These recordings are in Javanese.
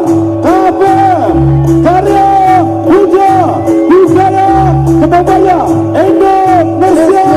KPM Karya Puja Budaya Kebaya Indonesia.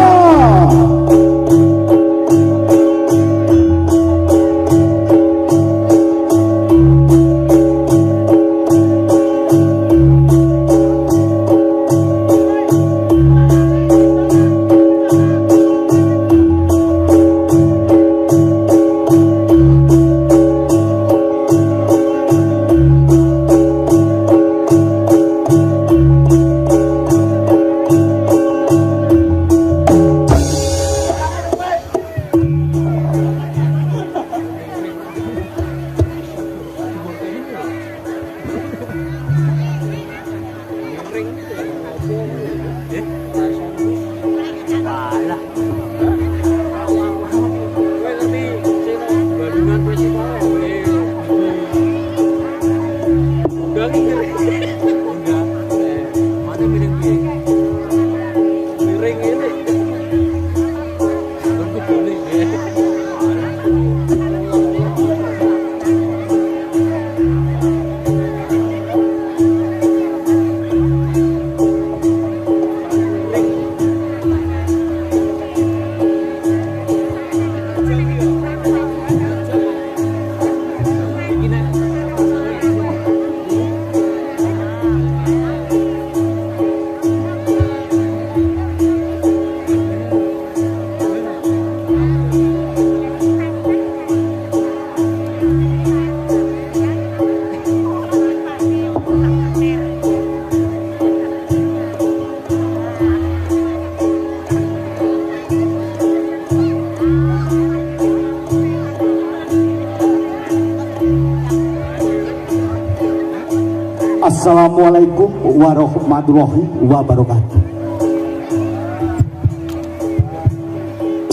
Assalamualaikum warahmatullahi wabarakatuh.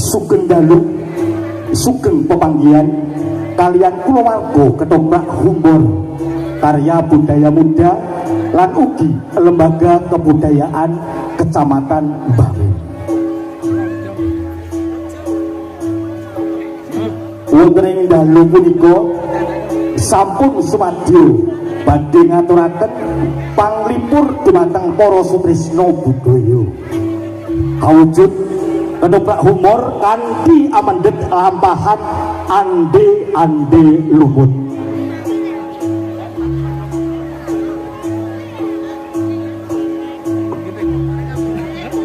Sugeng dalu, sugeng pepanggihan kalian kulawarga ketoprak humor karya budaya muda lan ugi lembaga kebudayaan Kecamatan Bawen. Wonten ing dalu punika sampun sumadyo badhe ngaturaken panglipur dumateng para sutresna budaya kawujud ketoprak humor kanthi amendhet lampahan ande-ande lumut.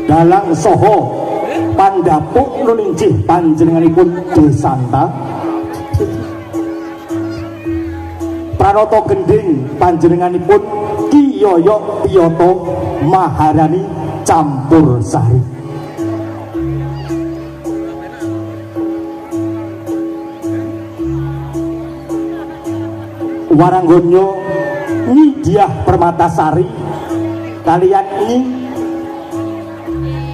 Dalang soho pandapuk nulingjih panjenenganipun Desanta Pranoto gending panjenenganipun Ki Yoyo Piyoto Maharani Campur Sari. Waranggonyo Nyi Diah Permatasari kalian Nyi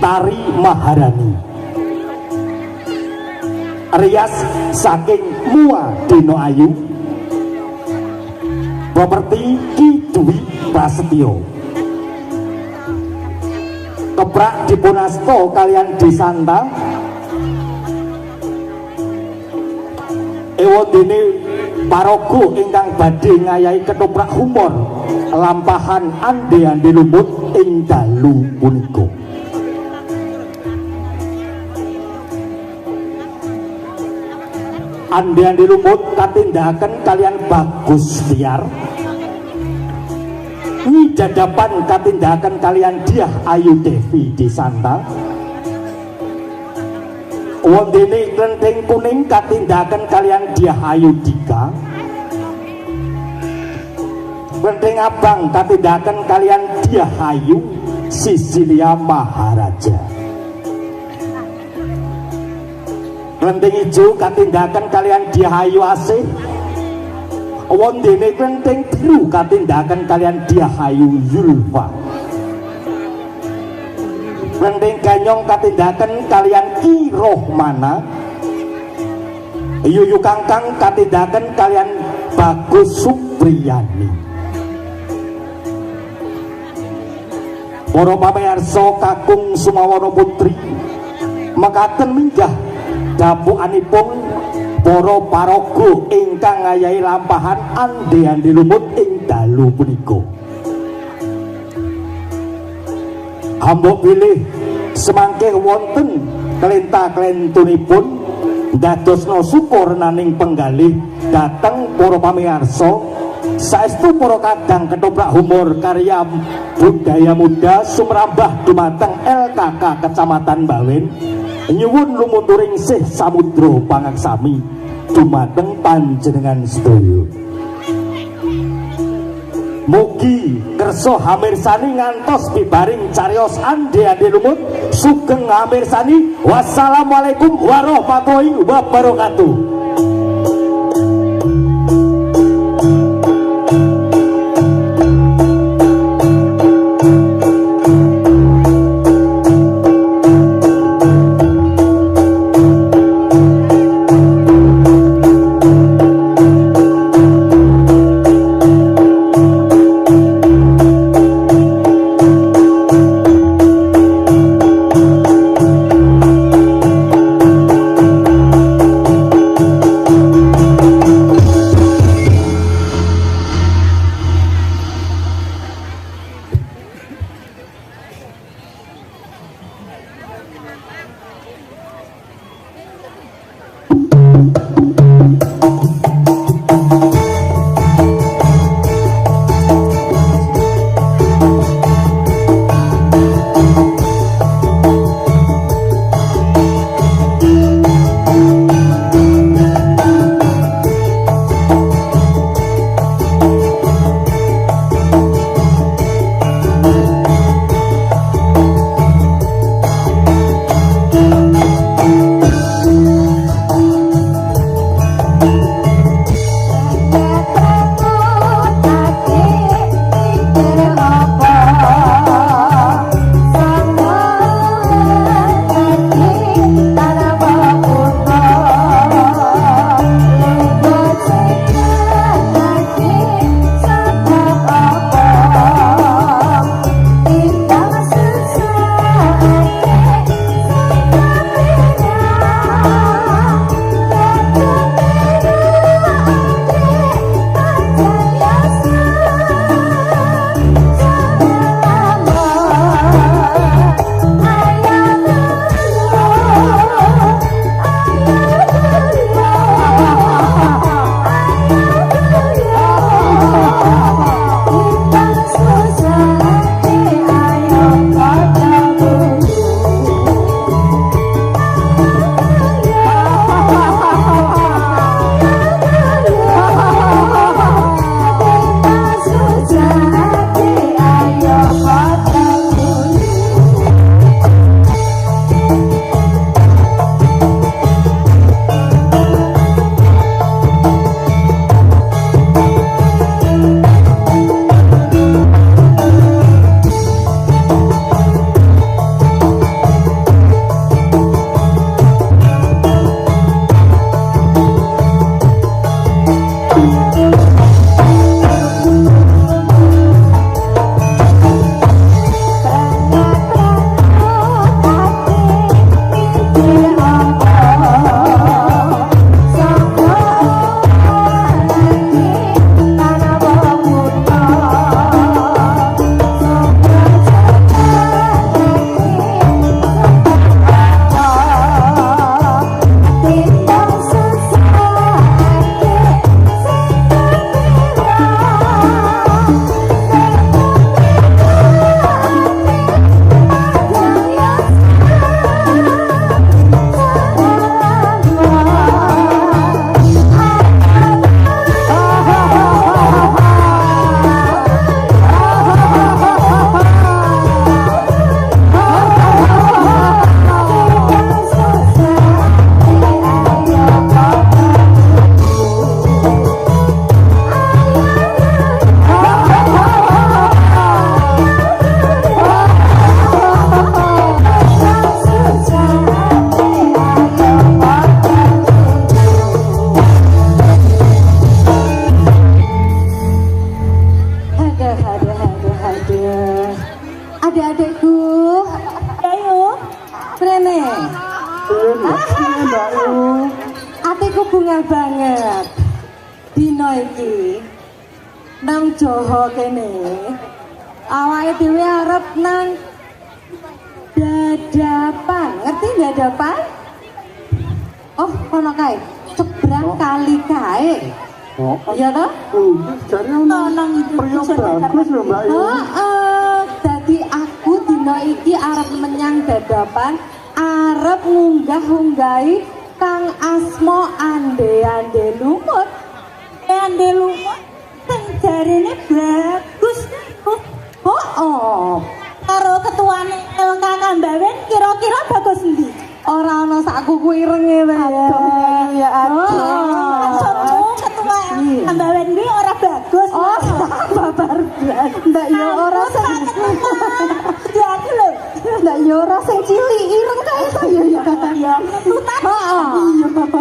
Tari Maharani. Rias saking Mua Deno Ayu properti Ki Dwi Prasetyo. Keprak dipunasto kalian Desanta ewodene paraga ingkang badhe ngayahi ketoprak humor lampahan ande-ande lumut ing dalu punika. Ande-ande lumut katindakaken kalian Bagus Tiar. Nyi Dadapan katindakan kalian Diah Ayu Devi Desanta. Wondene Klenteng Kuning katindakan kalian Diah Ayu Dika. Klenteng Abang katindakan kalian Diah Ayu Sisilia Maharaja. Klenteng Ijo katindakan kalian Diah Ayu Asih. Wondene Klenteng Biru katindakan kalian Diah Ayu Zulfa. Klenteng Ganyong katindakan kalian Ki Rohmana. Yuyu Kangkang katindakan kalian Bagus Supriyani. Para pamirsa kakung Sumawana Putri mekaten minggah dapukanipun para paraga ingkang ngayahi lampahan ande-ande lumut ing dalu punika. Hamba pilih semangke wonten kelenta-kelentunipun dadosna sukurnaning penggalih dhateng para pamirsa saestu para kadang ketoprak humor karya budaya muda sumrambah dumateng LKK Kecamatan Bawen nyuwun lumunturing sih samudra pangaksami dumateng panjenengan sedaya. Mugi kersa hamirsani ngantos bibaring cariyos ande-ande lumut sugeng hamirsani. Wassalamualaikum warahmatullahi wabarakatuh. bunga banget. Dino iki nang Jawa kene. Awake dhewe arep nang dadapan. Ngerti dadapan? Oh, kono kae. Seberang kali kae. Oh, iya toh? Jare nang priyo bagus lho Mbak Yu. Heeh, dadi aku dino iki arep menyang dadapan, arep ngunggah-unggahi Kang Asma ande-ande lumut. Ande lumut sing jarine bagus. Oh, karo ketuane LK Kambawen kira-kira bagus endi? Ora ana sak kuku irenge wae. Ya aduh. Ketua Kambawen kuwi ora bagus. Oh, babar blas. Ndak yo ora sing aku lho. Ndak yo ora sing cilik ireng kae to yo ya. Heeh.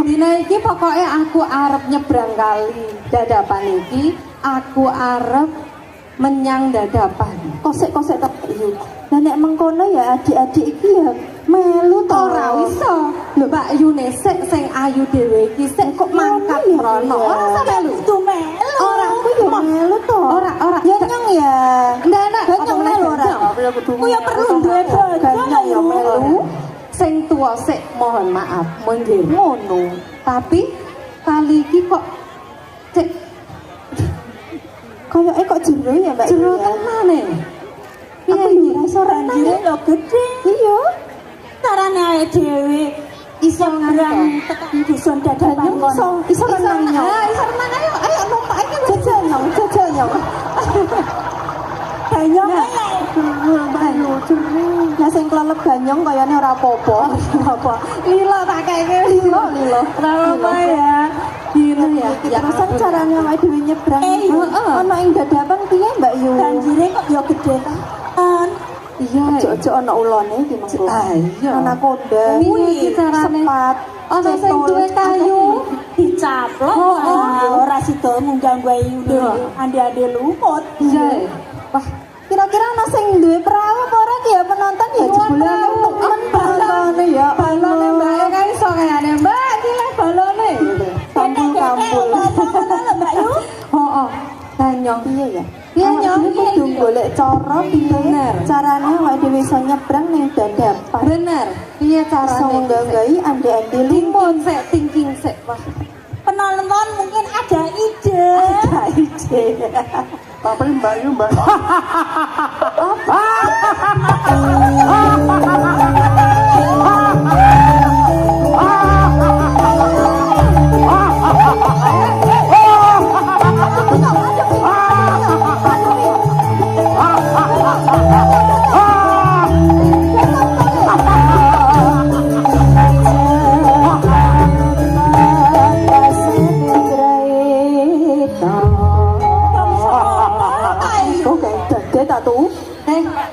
Dina iki pokoke aku arep nyebrang kali dadapan iki, aku arep menyang dadapan. Kosek-kosek tak yo. Lah nek mengkono ya adik-adik iki ya melu to. Ora iso. Lho Mbak Yune sik sing ayu dhewe iki sik kok mangkat mrono. Ora usah melu. Melu. Ora aku yo melu to. Ora. Ya nyong ya. Ndak nyong melu ora. Ku ya perlu duwe bojo ya melu. Sing tuwa sik mohon maaf munggir ngono. Tapi kali iki kok cek koyoke kok jero ya Mbak. Jero temane. Piye iki iso banjire lho gedhe. Iya. Carane ae dhewe iso ngarang tekan dusun dadapan kono. Iso renang nyong. Iso renang ayo numpak iki jajal nyong. Ganyong ayo jero. Lah sing klelep ganyong kayane ora apa-apa. Apa? Lilo tak kene lilo. Ora apa ya. Gila ya. Terusan carane awake dhewe nyebrang. Ono ing dadapan piye Mbak Yu? Banjire kok ya gedhe kan. Iya, ojo ana ulone iki mengko. Iya. Ana koda. Piye carane? Sepat. Ana sing duwe kayu dicaplok. Ora sida munggah-munggah ande-ande lumut. Iya. Wah, kira-kira ana sing duwe perahu apa ora ki ya penonton ya jebule temen balone ya. Balone Mbak kae iso kayane Mbak iki le balone. Kampul. Mbak Yu. Heeh. Banyong piye ya? Piye nyong kudu golek cara piye carane awake dhewe iso nyebrang ning dadapan. Bener. Piye carane? Iso nggawi ande-ande lumut sik thinking sik. Wah. Penonton mungkin ada ide. Tapi Mbak Yu Mbak.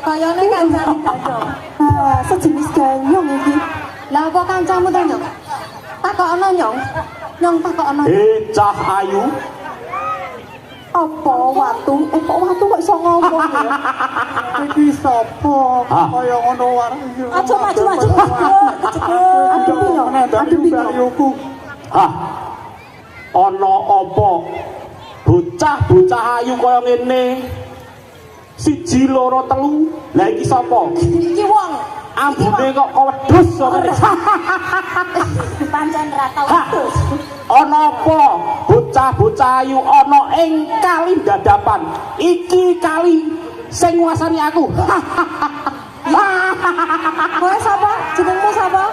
Kayane kancane ganyong. Sejenis ganyong iki. Lah apa kancamu to, Nyong? Takokno, Nyong. Nyong takokno. Cah ayu. Apa watu? Kok watu kok iso ngomong ya? Iki sapa? Kaya ngono wae. Aja maju. Aduh Yuku. Hah. Ana apa? Bocah ayu kaya ngene. 1 2 3. Lah iki sapa? Iki wong. Ambune kok wedhus kok. Pancen ra tau wedhus. Ana apa? Bocah ayu ana ing kali dadapan. Iki kali sing nguasani aku. Kowe sapa? Jenengmu sapa?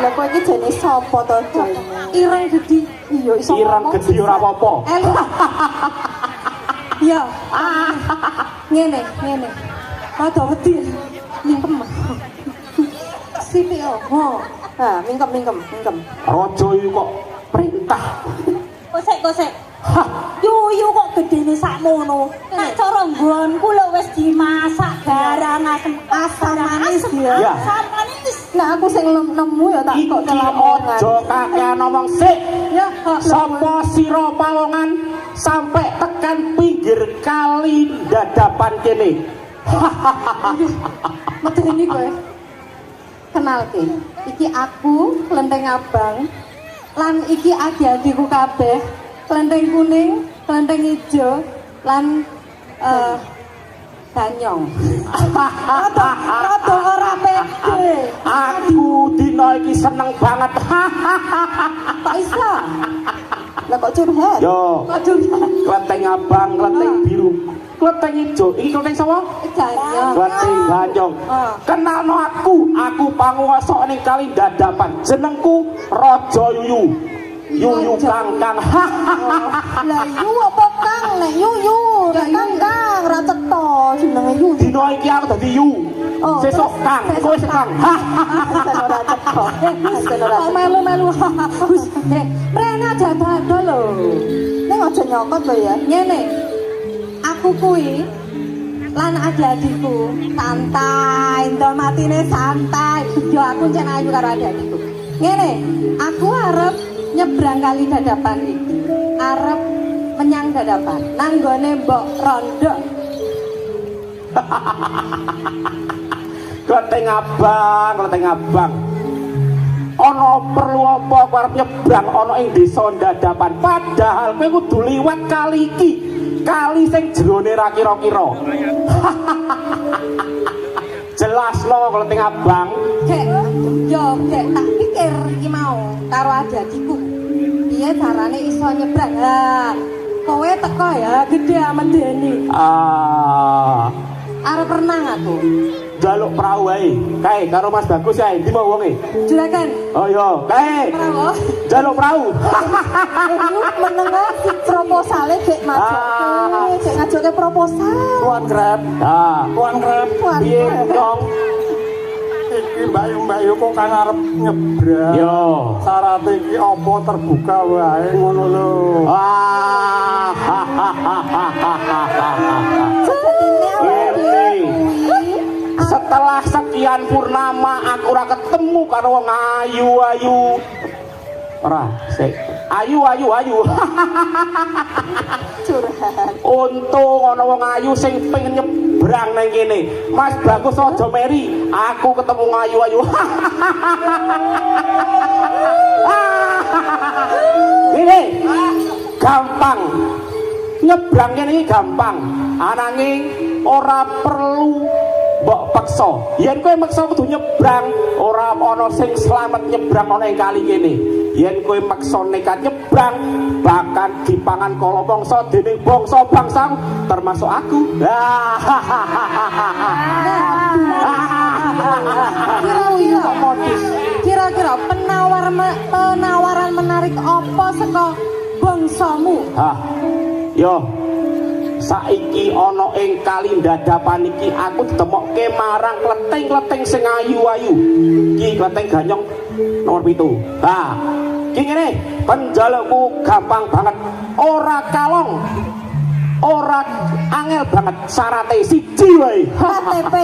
Lah kowe iki jenenge sapa to, Joy? Ireng Gedhi. Iya iso. Ireng Gedhi ora apa-apa. Iya. Ngene. Rada wedi. Mingkem. Sipik oh. Mingkem. Raja iki kok perintah. Kosek. Yuyu kok gedene sakmono. Nek cara nggonku lho wis dimasak barang asam manis ya. Asam manis. Nek aku sing nemu ya tak kok kelamongan. Aja kakean omong sik. Ya, sapa sira pawongan sampai tekan pinggir kali dadapan kene. Medeni kowe. Kenalke. Iki aku Lenteng Abang. lan iki adik-adikku kabeh, klenteng kuning, klenteng ijo, lan ganyong. Rada ora pede. Aku dina iki seneng banget. Kok iso? Lah kok curhat? Yo, Kok curhat? klenteng abang, klenteng biru, klenteng ijo. Iki klenteng sapa? Ganyong. Klenteng ganyong. Kenalno aku panguwasa ning kali dadapan. Jenengku Raja Yuyu. Yuyu Kangkang. Lah yu apa Kang? Nek yuyu, Kangkang ra cetha jenenge yu. Dina iki aku dadi Yu. Sesuk Kang, kowe sekang. Ora cetha. Kok melu-melu. Rena jadal lho. Ning aja nyokot lho ya. Ngene. Aku kuwi lan adik-adikku santai, ndol matine santai. Yo aku jan ayu karo adik-adikku. Ngene, aku arep nyebrang kali dadapan iki. Arep menyang dadapan. Nanggone Mbok Rondo. Klenteng abang. Ana perlu apa kowe arep nyebrang ana ing desa dadapan. Padahal kowe kudu liwat kali iki. Kali sing jerone ra kira-kira. Jelas lo klenteng abang. Kek, tak pikir iki mau karo adik-adikku. Piye carane iso nyebrang? Lah, kowe teko ya gede medeni. Arep renang aku. Jaluk perahu wae. Kae karo Mas Bagus ae, ndi mau wonge? Juragan. Oh iya, kae. Prawo. Jaluk perahu. Iku menengah proposale gek majoke, gek ngajoke proposal. Tuan Krep. Tuan Krep. Piye dong? Iki mbayu-mbayu kok kang arep nyebrang. Yo. Syarat iki apa terbuka wae ngono lho. Setelah sekian purnama aku ora ketemu karo wong ayu-ayu. Ora, sik. Ayu. Curhat. Untung ana wong ayu sing pengen nyebrang nang kene. Mas Bagus aja meri, aku ketemu ayu-ayu. Ini gampang. Nyebrang kene iki gampang. Ananging ora perlu mbok peksa. Yen kowe maksa kudu nyebrang, ora ana sing slamet nyebrang ana ing kali kene. Yen kowe maksa nekat nyebrang, bahkan dipangan kala bangsa dening bangsa-bangsa termasuk aku. Kira-kira penawaran menarik apa saka bangsamu? Yo. Saiki ana ing kali dadapan iki aku ditemokke marang klenteng-klenteng sing ayu-ayu. Iki klenteng ganyong nomor 7. Iki ngene, penjalukku gampang banget. Ora kalong. Ora angel banget, syarate siji wae. KTP.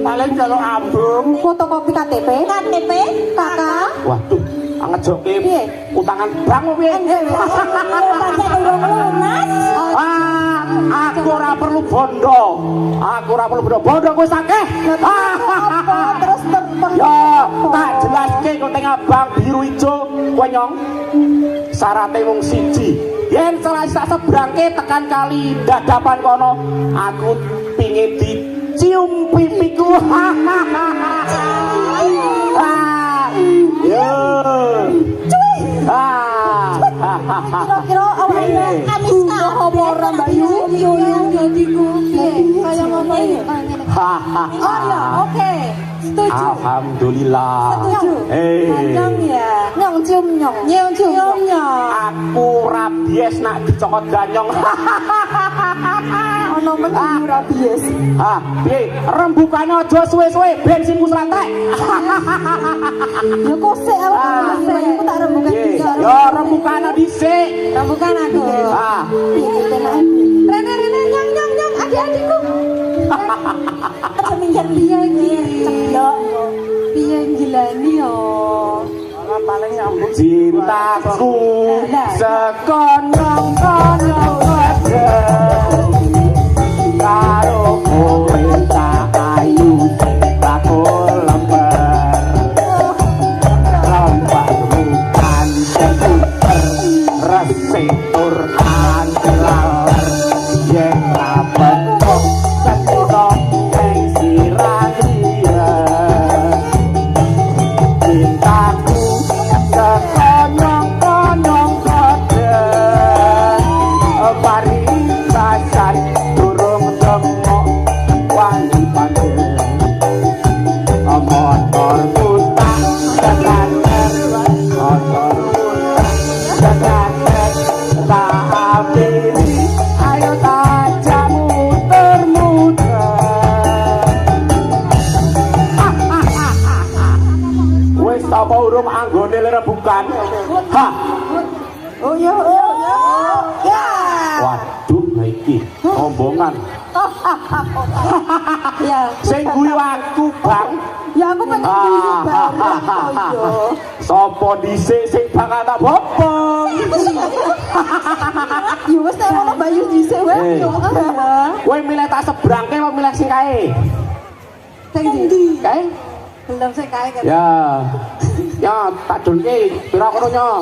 Paling jaluk ambung. Fotokopi KTP. KTP, Kakak. Waduh, ngejoke utangan bank piye? Pancen urung lunas. Aku ora perlu bondo. Bondo wis akeh. Terus Yo, tak jelaske klenteng abang biru ijo kowe nyong. Syarate wong siji. Yen salah sak sebrangke tekan kali dadapan kono, aku pingin dicium pipiku. Yo. kira-kira awalnya kamis apa ora Mbak Yu? Jadiku kaya ngono ya. Oh ya, oke. Setuju. Alhamdulillah. Setuju. Nyong ya. Nyong cium nyong. Nyong cium nyong. Aku rabies nak dicokot ganyong. Ono meneh rabies. Piye? Rembukane aja suwe-suwe bensinmu srantek. Ya kok sik aku tak rembukan bisa. Ya rembukane dhisik. Rembukan aku. Rene nyong adik-adikku. Aja minggir piye iki? Ceblok. Piye gilani yo. Paling nyambung Cintaku sekonong-konong wedeng karo kowe tak ayu bakul lemper bukan rebukan. Hah. Oh ya, ya. Waduh, nah iki omongan. Ya. Sing guyu aku, Bang. Ya aku pengen guyu bareng yo. Sopo dhisik sing bakal tak bopong? Ya wis nek ngono Bayu dhisik wae yo. Kowe milih tak sebrangke apa milih sing kae? Sing ndi? Kae? Belum sing kae kan. Ya. Ya, tak dulke pira kono nyo.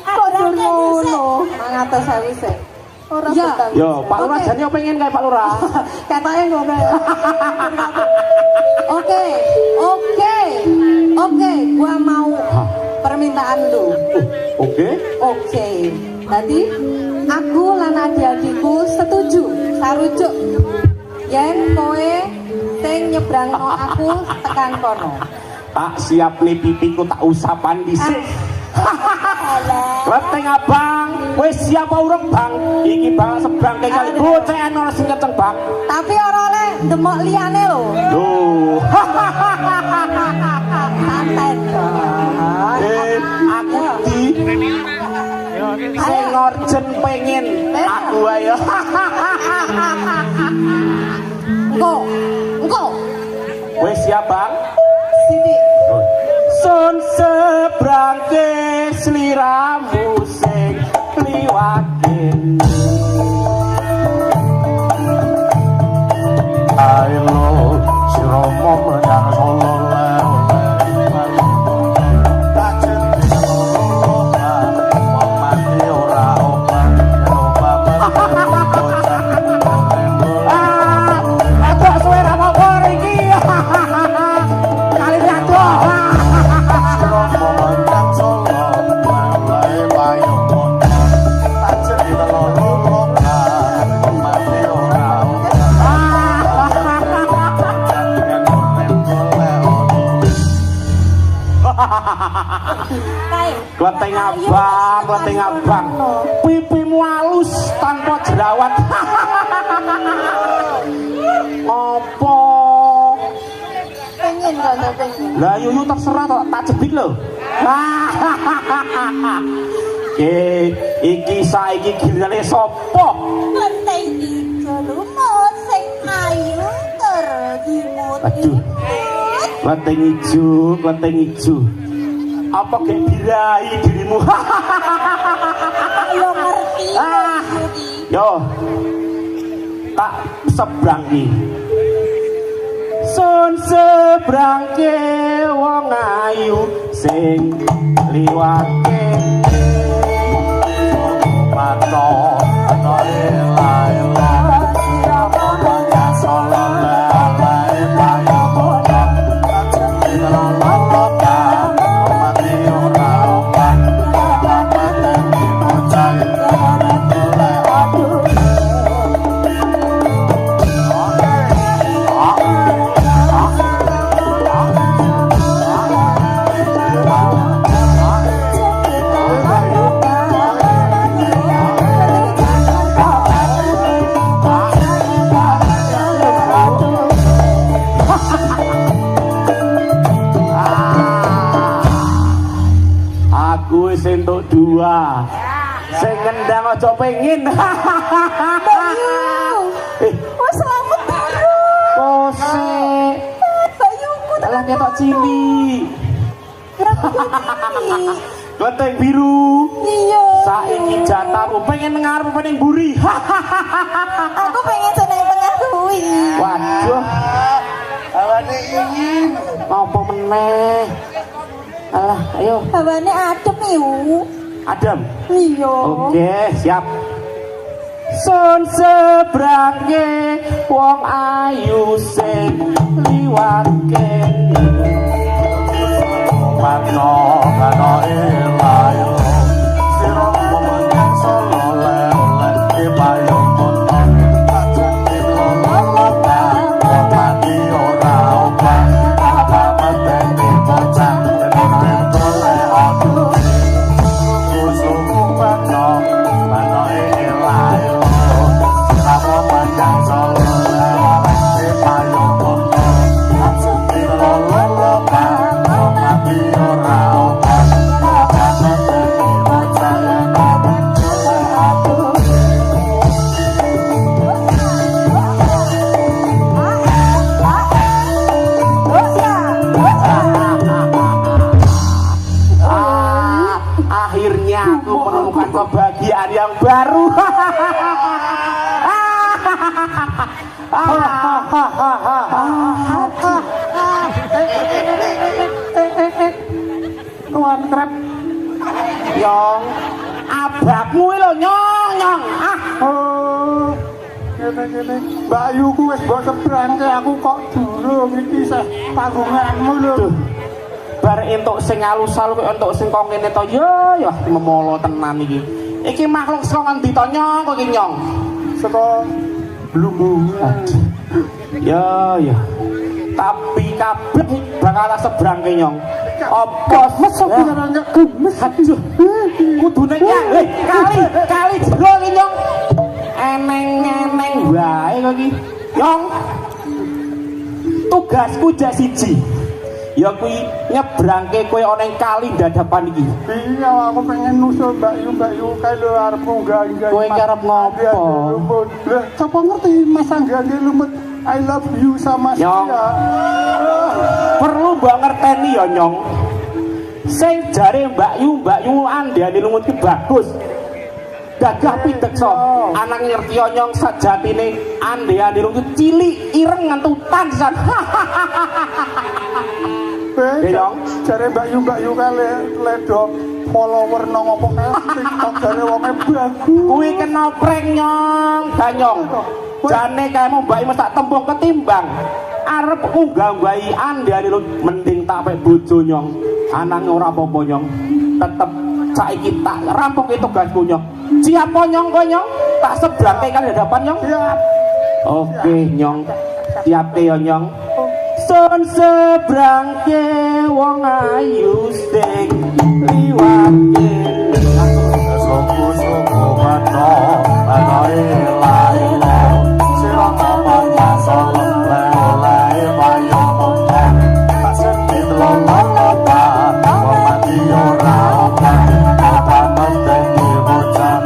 Kok ngono? 900.000 sik. Ora betang. Yo, Pak Lurah jane pengen kae Pak Lurah. Katanya ngono. Oke, gua mau permintaan lu. Oke. Tadi aku lan adik-adikku setuju sarujuk yen kowe sing nyebrangno aku tekan kono. Tak siap nih pipiku tak usapan dhisik. Leteng abang, wis siap urung bang? Iki bang sebrang kali bocehan ora sing kenceng bang. Tapi ora oleh demok liyane lho. Loh. Santai dong. Aku di sing ngorjen pengen aku ayo. Engko. Wis siap bang? Sini. Sun sebrangke sliramu sing liwate. Ayo siromo menyang Solo Kleteng abang, pipimu halus tanpa jerawat. Apa? Pengen kan pengen. Lah yuyu terserah tak jebit lho. Iki saiki gilirane sapa? Kleteng ijo lumut sing ayu tur dimut. Aduh. Kleteng ijo. Apa gek birai dirimu? Yo ngerti. Yo. Tak sebrangke. Sun sebrangke wong ayu sing liwate. Mato ana ela-ela siramu nang Solo lae payu bodang. Entuk dua sing ngendang aja pengin. Bayu. Wes selamat biru. Kose. Bayuku Alah ketok cili. Kleteng biru. Iya. Saiki jatamu pengen ngarep ning mburi. Aku pengen seneng tengah kuwi. Waduh. Awane ingin. Apa meneh? Alah, ayo. Hawane adem yu. Adem. Iya. Oke, siap. Sun sebrangke wong ayu sing liwate. Mano kano elayo sira menyang Solo le payu montong ajeng lolopa mati ora opa apa mati bocah yen tole aku susu mano elayo apa menyang Solo le payu montong ajeng lolopa mati ora Tuan krep Nyong, abrakmu lho nyong. oh ngene Mbak Ayu ku wis mbok sebrangke aku kok durung iki sih panggonganmu lho Bar entuk sing alus-alus kok entuk sing kok ngene to ya memolo tenan iki. Iki makhluk saka ngendi to nyong kok iki nyong? saka Blumbu Ya. Tapi kabeh bakal sebrangke nyong. Apa mesok nang gemes aduh. Kudune kali jero iki nyong. Eneng-eneng wae kok iki. Nyong. Tugasku jak siji. Ya kuwi nyebrangke kowe ana ing kali dadapan iki. Iya, aku pengen nusul Mbak Yu kae lho arep munggah. Kowe arep ngopo? Lah, sapa ngerti Mas Anggane lumut I love you sama Nyong. Sia. Perlu mbok ngerteni ya nyong. Sing jare Mbak Yu andane lumut ki bagus. Gagah pideksa. Anang ngerti ya nyong sajatine andane lumut cilik ireng ngantutan san. Nyong. Jare Mbak Yu kale ledo follower nang opo kae TikTok jare wonge bagus. Kuwi kena prank nyong, Ganyong. Jane kaemu Mbak Yu mesti tak tembung ketimbang arep unggah-unggahi andane lho mending tak pek bojo nyong. Anang ora apa-apa nyong. Tetep saiki tak rampung tugasku nyong. Siap po nyong kowe nyong? Tak sebrangke kan hadapan nyong. Siap. Oke nyong. Siap ya nyong. Sun sebrangke wong ayu sing liwat Suku-suku mano ana ilaila sira mamanya soleh payo monten tak senti lolota mati ora apa apa mendengi bocah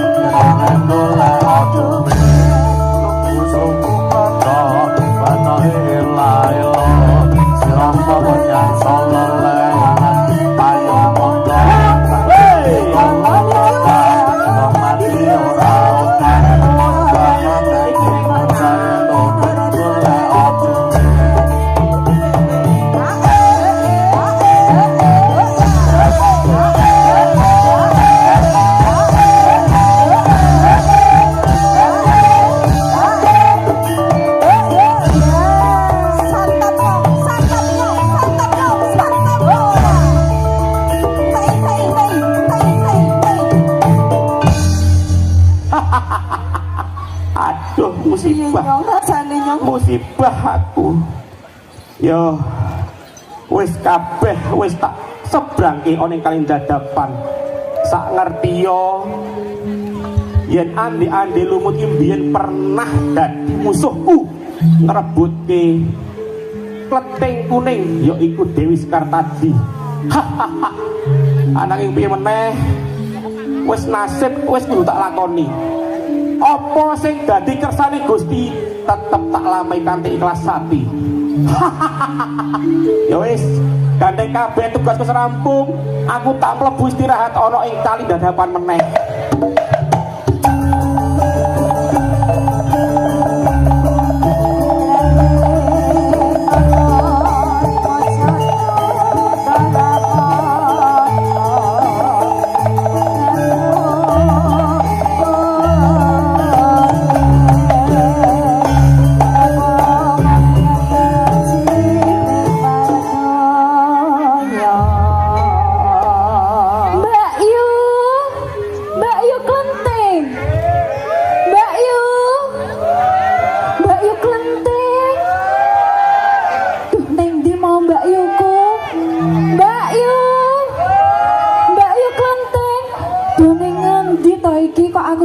ndole aduh suku-suku mano ana ilaila sira mamanya soleh payo monten Aduh musibah. Nyong rasane nyong. Musibah aku. Yo wis kabeh wis tak sebrangke ana ing kalih dadapan. Sak ngerti yo yen andi-andi lumut iki biyen pernah dadi musuhku ngrebutke kleting kuning yaiku Dewi Sekar tadi. Ananging piye meneh wis nasib wis kudu tak lakoni. Apa sing dadi kersane Gusti tetep tak lamai kanthi ikhlas hati. Ya wis, gandeng kabeh tugasku rampung, aku tak mlebu istirahat ana ing kali dadapan meneh.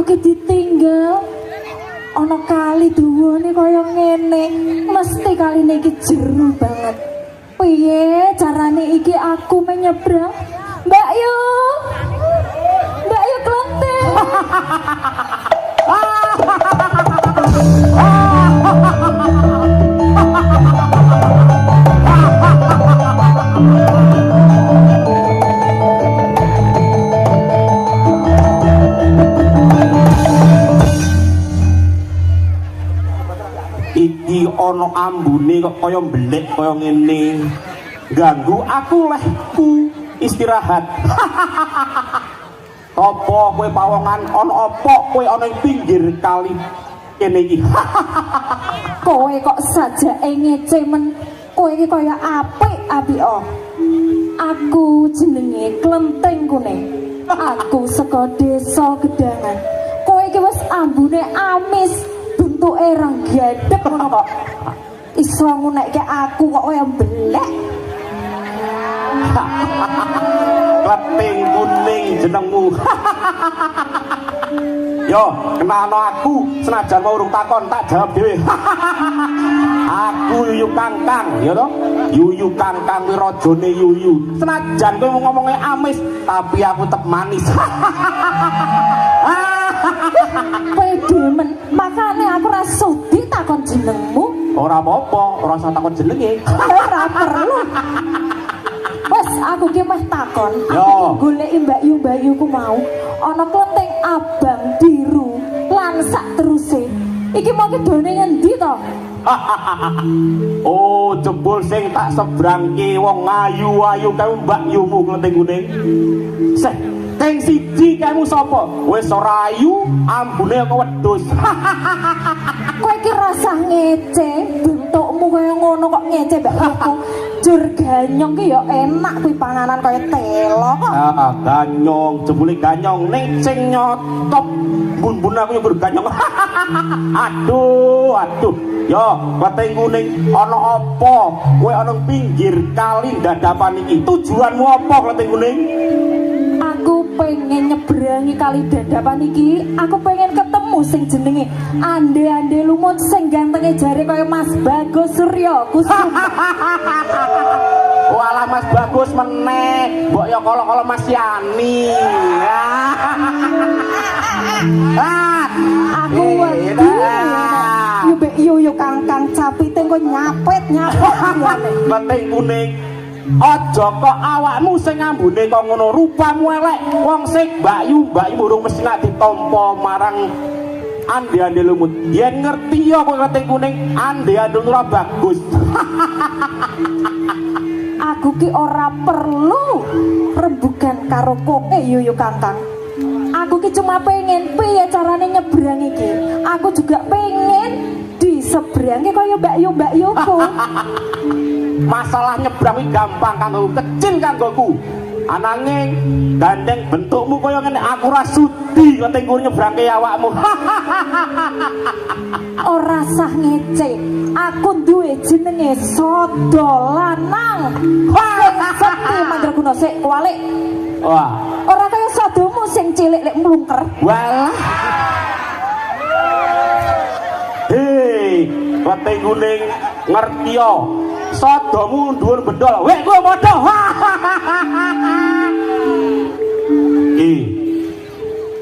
Ditinggal ana kali dawane kaya ngene mesti kaline iki jeru banget. Piye carane iki aku menyebrang? Mbak Yu Klenteng. iki ana ambune kok kaya mbelik kaya ngene. Ganggu aku lehku istirahat. Apa kowe pawongan ana apa kowe ana ing pinggir kali kene iki? Kowe kok sajake ngece men. Kowe iki kaya apik oh. Aku jenenge Klenteng Kuning. Aku saka desa Gedangan. Kowe iki wis ambune amis, bentuke renggedhek ngono kok. Iso ngunekke aku kok kaya mbelek. Klenteng Kuning jenengmu. Yo, kenalno aku senajan mau urung takon tak jawab dhewe. Aku Yuyu Kangkang, ya toh? Yuyu Kangkang kuwi rajane Yuyu. Senajan kowe ngomongnya amis, tapi aku tetep manis. Pede men, makane aku ora sudi takon jenengmu. Ora apa-apa, ora usah takon jenenge. Ora perlu. Wes aku ki meh takon. Yo. Goleki mbak-yu-ku mau. Ana klenteng abang biru lan sak teruse. Iki mau kedone ngendi to? Oh, jebul sing tak sebrangke wong ayu-ayu kae Mbak Yumu Klenteng Kuning. Seh, teng siji kamu sapa? Wis ora ayu, ambune kok wedhus. Kowe iki rasah ngece, bentukmu kaya ngono kok ngece mbak aku. Jur ganyong ki ya enak kuwi panganan kaya telo kok. Ah, ganyong, jebule ganyong ning sing nyotop bun-bun aku nyebur ganyong. Aduh. Yo, Klenteng Kuning, ana apa? Kowe ana pinggir kali dadapan iki. Tujuanmu apa, Klenteng Kuning? Aku pengen nyebrangi kali dadapan iki. Aku pengen ketemu sing jenenge Ande-ande lumut sing gantenge jare kaya Mas Bagus Surya Kusuma. Walah Mas Bagus meneh, mbok ya kala-kala Mas Yani. Aku wedi. Yubek yuyu Kangkang capite kok nyapet liyane. Klenteng Kuning. Aja kok awakmu sing ambune kok ngono, rupamu elek. Wong sing Mbakyu urung mesti nak ditampa marang ande-ande lumut. Yen ngerti ya kowe Klenteng Kuning, ande-ande ora bagus. Aku ki ora perlu rembugan karo kowe yuyu Kangkang. Aku ki cuma pengen piye carane nyebrang iki. Aku juga pengen diseberangi kaya mbak-yuku. Masalah nyebrang iki gampang kanggo kecil kanggoku. Ananging gandeng bentukmu kaya ngene aku ora sudi Klenteng Kuning nyebrangke awakmu. Ora sah ngece. Aku duwe jenenge Sada Lanang. Sakti mandraguna sik kualik. Wah, Ora kaya sadamu sing cilik lek mlungker. walah. Hei, Klenteng Kuning ngerti yo. Sadamu dhuwur bendol. Wek kowe padha.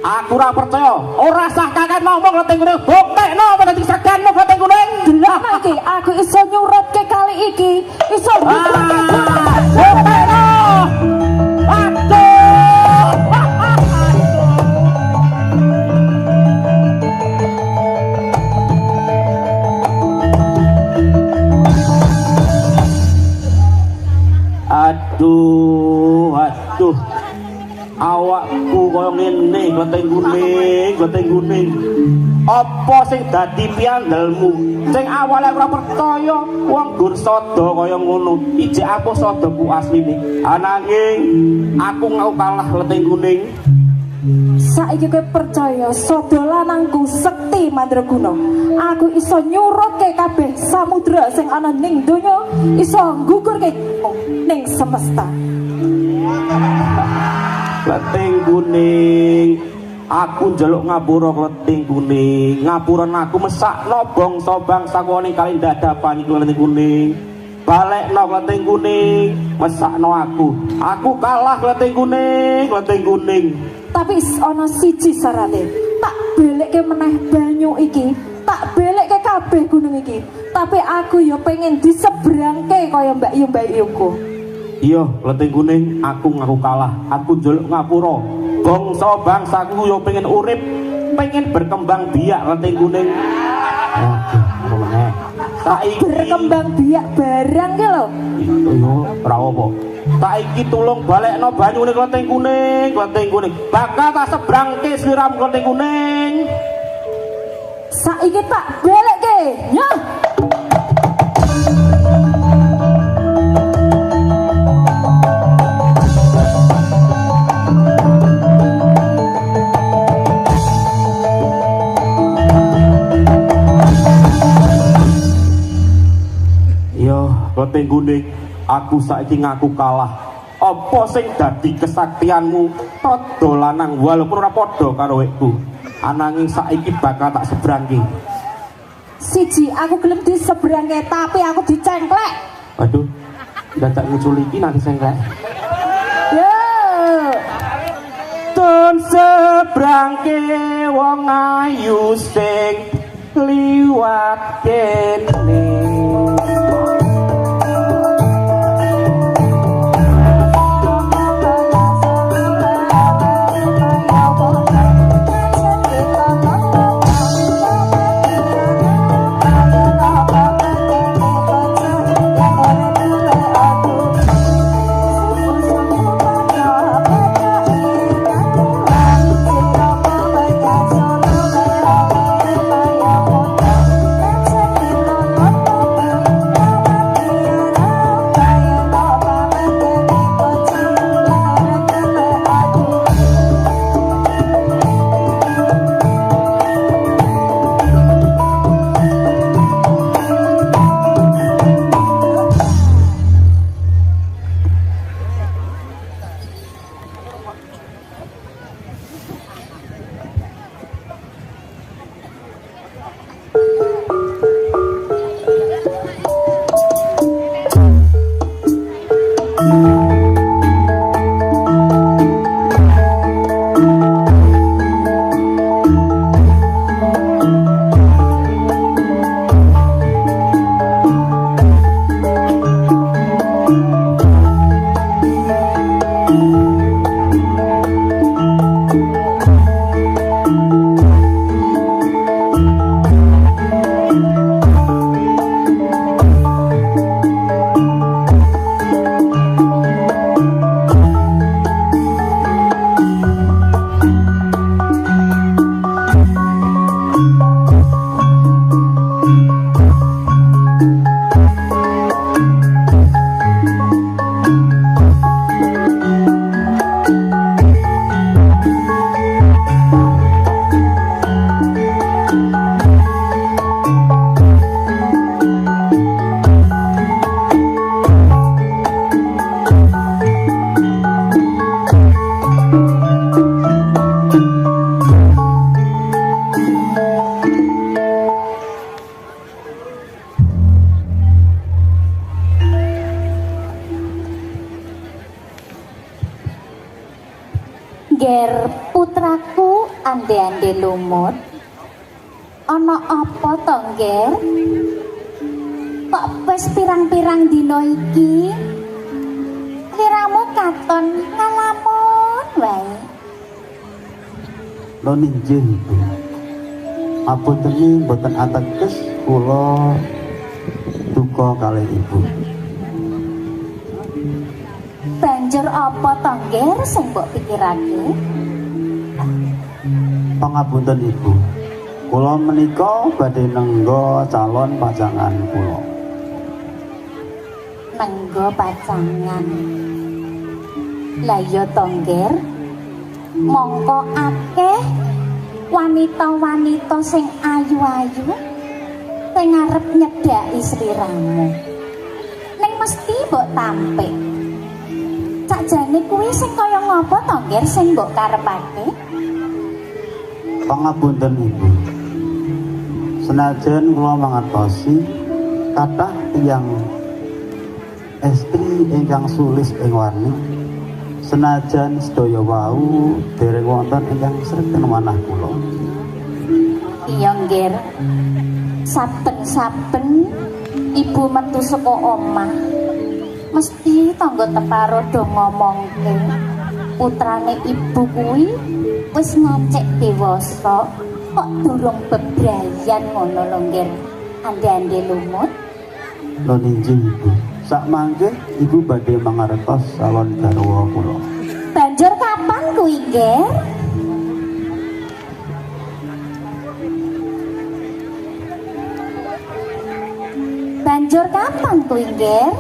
Aku ora percaya. Ora sah kakek ngomong Klenteng Kuning. Buktekno apa dadi saganmu Klenteng Kuning. Delok iki aku iso nyurutke kali iki. Iso Buktekno. Aduh, awakku kaya ngene Klenteng Kuning. Apa sing dadi piandelmu? Sing awale ora percaya wong gur sada kaya ngono. Ijek apa sadaku asline. Ananging aku ngaku kalah Klenteng Kuning. Saiki kowe percaya Sada Lanangku Sekti Mandraguna. Aku iso nyurutke kabeh samudra sing ana ning donya, iso nggugurke ning semesta. Klenteng Kuning, aku njaluk ngapura Klenteng Kuning. Ngapuran aku mesakno bangsa-bangsa kowe ning kali dadapan iki Klenteng Kuning. Balekno Klenteng Kuning, mesakno aku. Aku kalah Klenteng Kuning. Tapi ana siji syarate. Tak belekke meneh banyu iki, tak belekke kabeh gunung iki. Tapi aku ya pengen disebrangke kaya mbak-yuku. Iya, Klenteng Kuning, aku ngaku kalah. Aku njaluk ngapura. Bangsa-bangsaku yo pengen urip, pengen berkembang biak Klenteng Kuning. Oke, apa meneh? Saiki berkembang biak barang ki lho. Yo, ora apa. Saiki tulung balekno banyune Klething Kuning, Klething Kuning. Bakal tak sebrangke sliram Klething Kuning. Saiki tak belekke. Ya. Yo, Klething Kuning, aku saiki ngaku kalah. Apa sing dadi kesaktianmu? Rada lanang walaupun ora padha karo wekku. Ananging saiki bakal tak sebrangke. Siji aku gelem disebrangke tapi aku dicengklek. Waduh, dadak ngucul iki nanti sengklek. Yo. Tun sebrangke wong ayu sing liwat kene. Ger putraku ande-ande lumut. Ana apa to, Ger? Kok wis pirang-pirang dina iki liramu katon ngalamun wae. Lho ninjih Ibu. Apunten mboten ateges kula duka kalih Ibu. Banjur apa to, Ger, sing mbok pikirake? Pangapunten Ibu. Kula menika badhe nenggo calon pacangan kula. Nenggo pacangan. Lah ya to, Ger. Mongko akeh wanita-wanita sing ayu-ayu sing arep nyedhaki sliramu. Ning mesti mbok tampik. Sakjane kuwi sing kaya ngapa to, Ger, sing mbok karepake? Pangapunten Ibu. Senajan kula mangertosi kathah tiyang estri ingkang sulis ing warni, senajan sedaya wau dereng wonten ingkang sreken manah kula. Iya, Ger. Saben-saben ibu metu saka omah, mesti tangga teparo do ngomongke putrane ibu kuwi wis ngacek dewasa kok durung bebrayan ngono lho, Ger. ande-ande lumut. Lho ninjing Ibu. Sak mangke Ibu badhe mangertos salon garwa kula. Banjur kapan kuwi, Ger? Banjur kapan kuwi, Ger?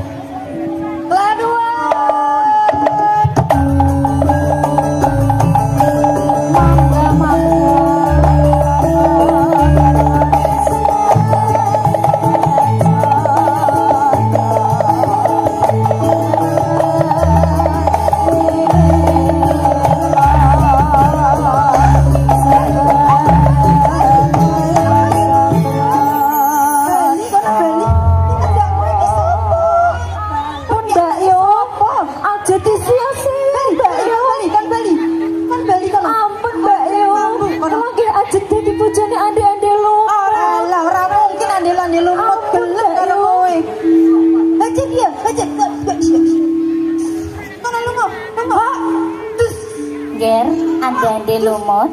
Ger, ande-ande lumut.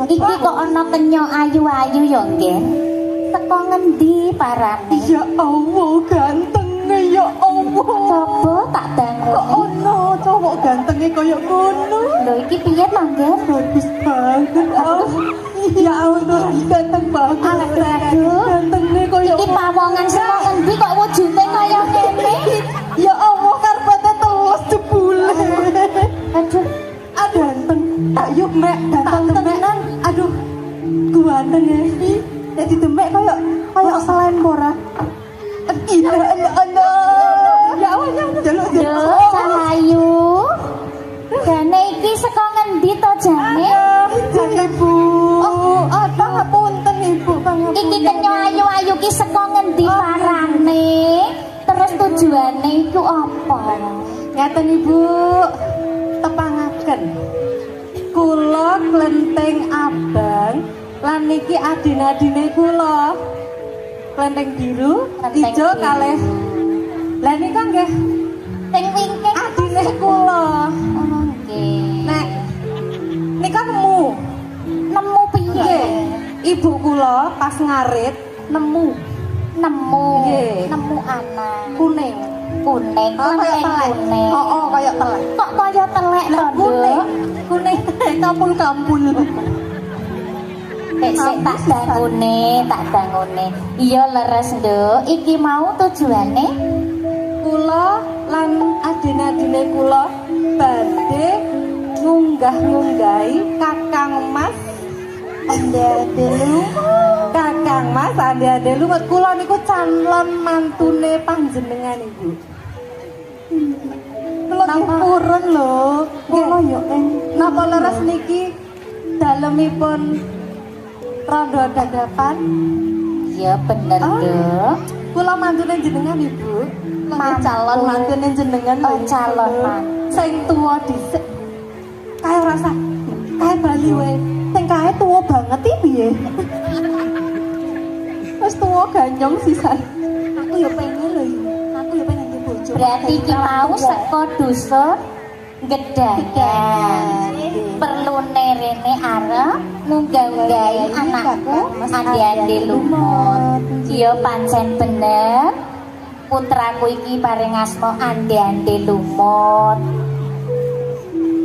Iki kok ana kenyo ayu-ayu ya, Ger? Teko ngendi parane? Ya Allah, gantenge ya Allah. Coba tak Kok bangun. ono cowok gantenge kaya ngono? Lho iki piye to, Ger? Bagus banget. Ya Allah, ganteng banget. Aduh. Gantenge kaya Iki pawongan saka ngendi kok wujude kaya ngene? Ya Allah, karpete telus jebule. Aduh, Ganteng. Tak yuk mek, ganteng tenan. Aduh, ganteng ya. Jadi demek kaya selain bora. Iya, ya Allah, jaluk lho Cahayu. Jane iki saka ngendi to jane? Ibu. Oh, pangapunten Ibu, pangapunten. Iki kenyo ayu-ayu ki saka ngendi parane? Terus tujuane iku apa? Ngaten Ibu, tepangaken. Kula klenteng abang lan niki adine-adine kula. Klenteng biru, Klenteng ijo biru. kalih. Lah nika nggih Sing wingking adine kula. oh, nggih. Nek nika nemu. Nemu piye? Nggih. Ibu kula pas ngarit nemu Nemu. Nggih. Nemu anak. kuning. Kuning, Kaya klenteng telek. kuning. Oh, kaya telek. Kok kaya telek to, Kuning. Nduk? Kuning kampul-kampul. Sik tak dangune. Iya leres, Nduk. Iki mau tujuane Kula lan adine-adine kula badhe ngunggah-ngunggahi Kakang Mas ande-ande lumut. Kakang Mas ande-ande lumut. Kula niku calon mantune panjenengan Ibu. Kula purun lho. Kula yo napa leres niki dalemipun rondo dadapan. ya bener, Nduk. Kula mantune jenengan Ibu. Mantu. Calon mantune jenengan lho. Oh, calon mantu. Sing tuwa dhisik. Kae rasa kae Bali wae. Sing kae tuwa banget iki piye? Wis tuwa ganyong sisan. Aku ya pengen lho. Aku ya pengen di bojo. Berarti iki mau saka dusun Gedangan. Perlu rene arep munggah-unggahi anakku ande-ande lumut. Ya pancen bener. Putraku iki paring asma ande-ande lumut.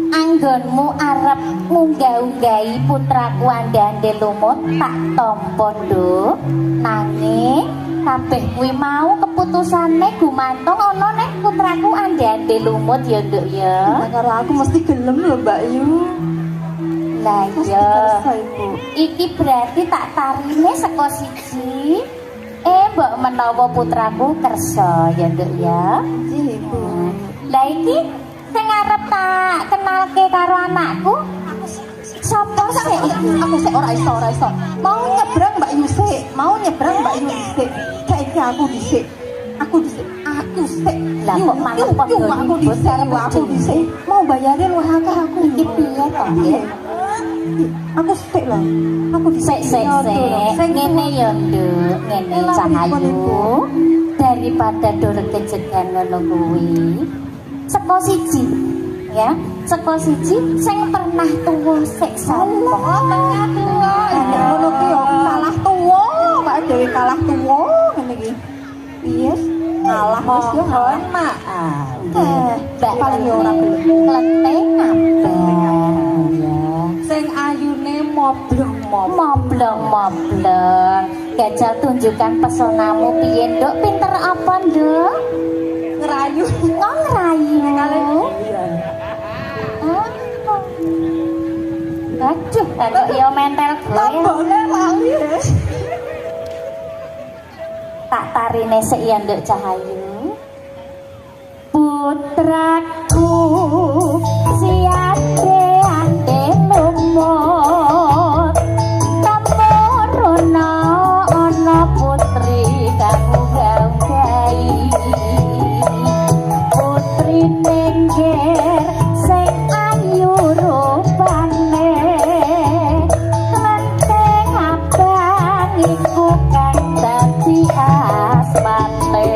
Anggonmu arep munggah-unggahi putraku ande-ande lumut tak tampa, Nduk. Nanging kabeh kuwi mau keputusane gumantung ana ning putraku ande-ande lumut ya, Nduk ya. Nah, karo aku mesti gelem lho, Mbak Yu. Lah Mesti ya. kersa Ibu. Iki berarti tak tarine saka siji. Mbok menawa putraku kersa ya, Nduk ya. Nggih, Ibu. Lah iki sing arep tak kenalke karo anakku. Sapa sih? Aku sik ora iso. Mau nyebrang Mbak Yu sik. Sik. Saiki aku dhisik. Aku sik. Lah kok malah padha aku dhisik. Mau bayare lu akeh aku. Iki piye to, Nggih? Aku sik lho. Aku dhisik. Sik. Ngene ya, Nduk. Ngene Cahayu. Daripada dur kejegan ngono kuwi. Saka siji, ya. Saka siji sing pernah tuwa sik sapa? Ngono ki yo malah tuwa, Mbak awake dhewe kalah tuwa ngene iki. Piye? Ngalah wis yo ngalah. Maaf. Mbak paling yo ora gelem. Klenteng abang. Ya. Sing ayune moblong-moblong. Moblong-moblong. Gajal tunjukkan pesonamu piye, Nduk? Pinter apa, Nduk? Ngerayu. Oh, ngerayu. Oh. Aduh, kok yo mentel goyang. Tambone lali. Tak tarine sik ya, Nduk Cahayu. Putraku siate ande lumut tamuruna ana putri kang gawe putri nengger sing ayu rupane klenteng abang iku kang dadi asmane.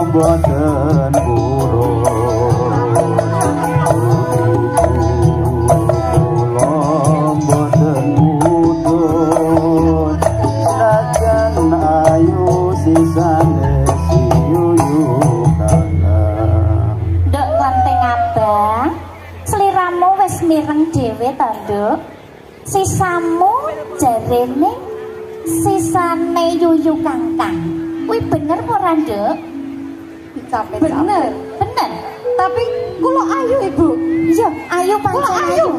Boten burung boten mudun rajan ayu sisane siyuyukana. Nduk klenteng abang, sliramu wis mireng dhewe to, Nduk? Sisamu jarene sisane yuyu kangkang. Kuwi bener apa ora, Nduk? Bener. Bener. Tapi kula ayu, Ibu. Iya, ayu pancen Kula ayu. ayu.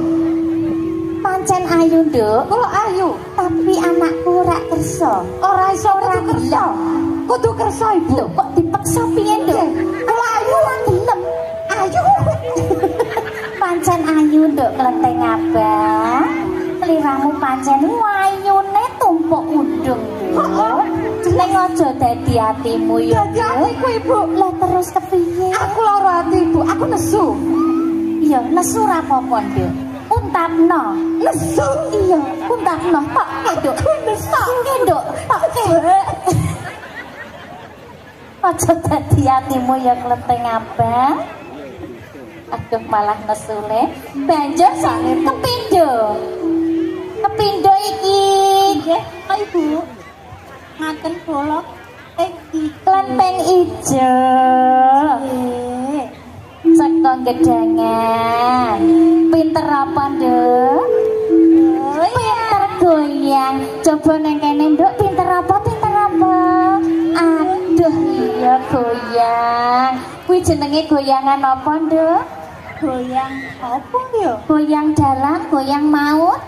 Pancen ayu, Nduk. Kula ayu. Tapi anakku ora kersa. Ora iso Ora kudu kersa. gelem. Kudu kersa, Ibu. Lho, kok dipaksa piye, Nduk? Kula ayu Ora gelem. ayu. Pancen ayu, Nduk klenteng abang. Sliramu pancen wayune tumpuk undung, Nduk. Ning aja dadi atimu ya. Dadi atiku, Ibu. Lah terus kepiye? Aku lara ati, Ibu. Aku nesu. Iya, nesu ra apa-apa, Nduk. Untapno. Nesu. Iya, untapno. Tok, Nduk. Tok, Nduk. Tok. Aja dadi atimu ya klenteng abang. Aduh malah nesune. Banjur sane kepindo. Kepindo iki. Nggih, Ibu. Ngaten kula iki Klenteng ijo. Saka gedangan. Pinter apa, Nduk? Pinter goyang. Coba neng kene, Nduk, pinter apa? Pinter apa? Aduh, iya goyang. Kuwi jenenge goyangan apa, Nduk? goyang apa yo? Goyang dalam, goyang maut.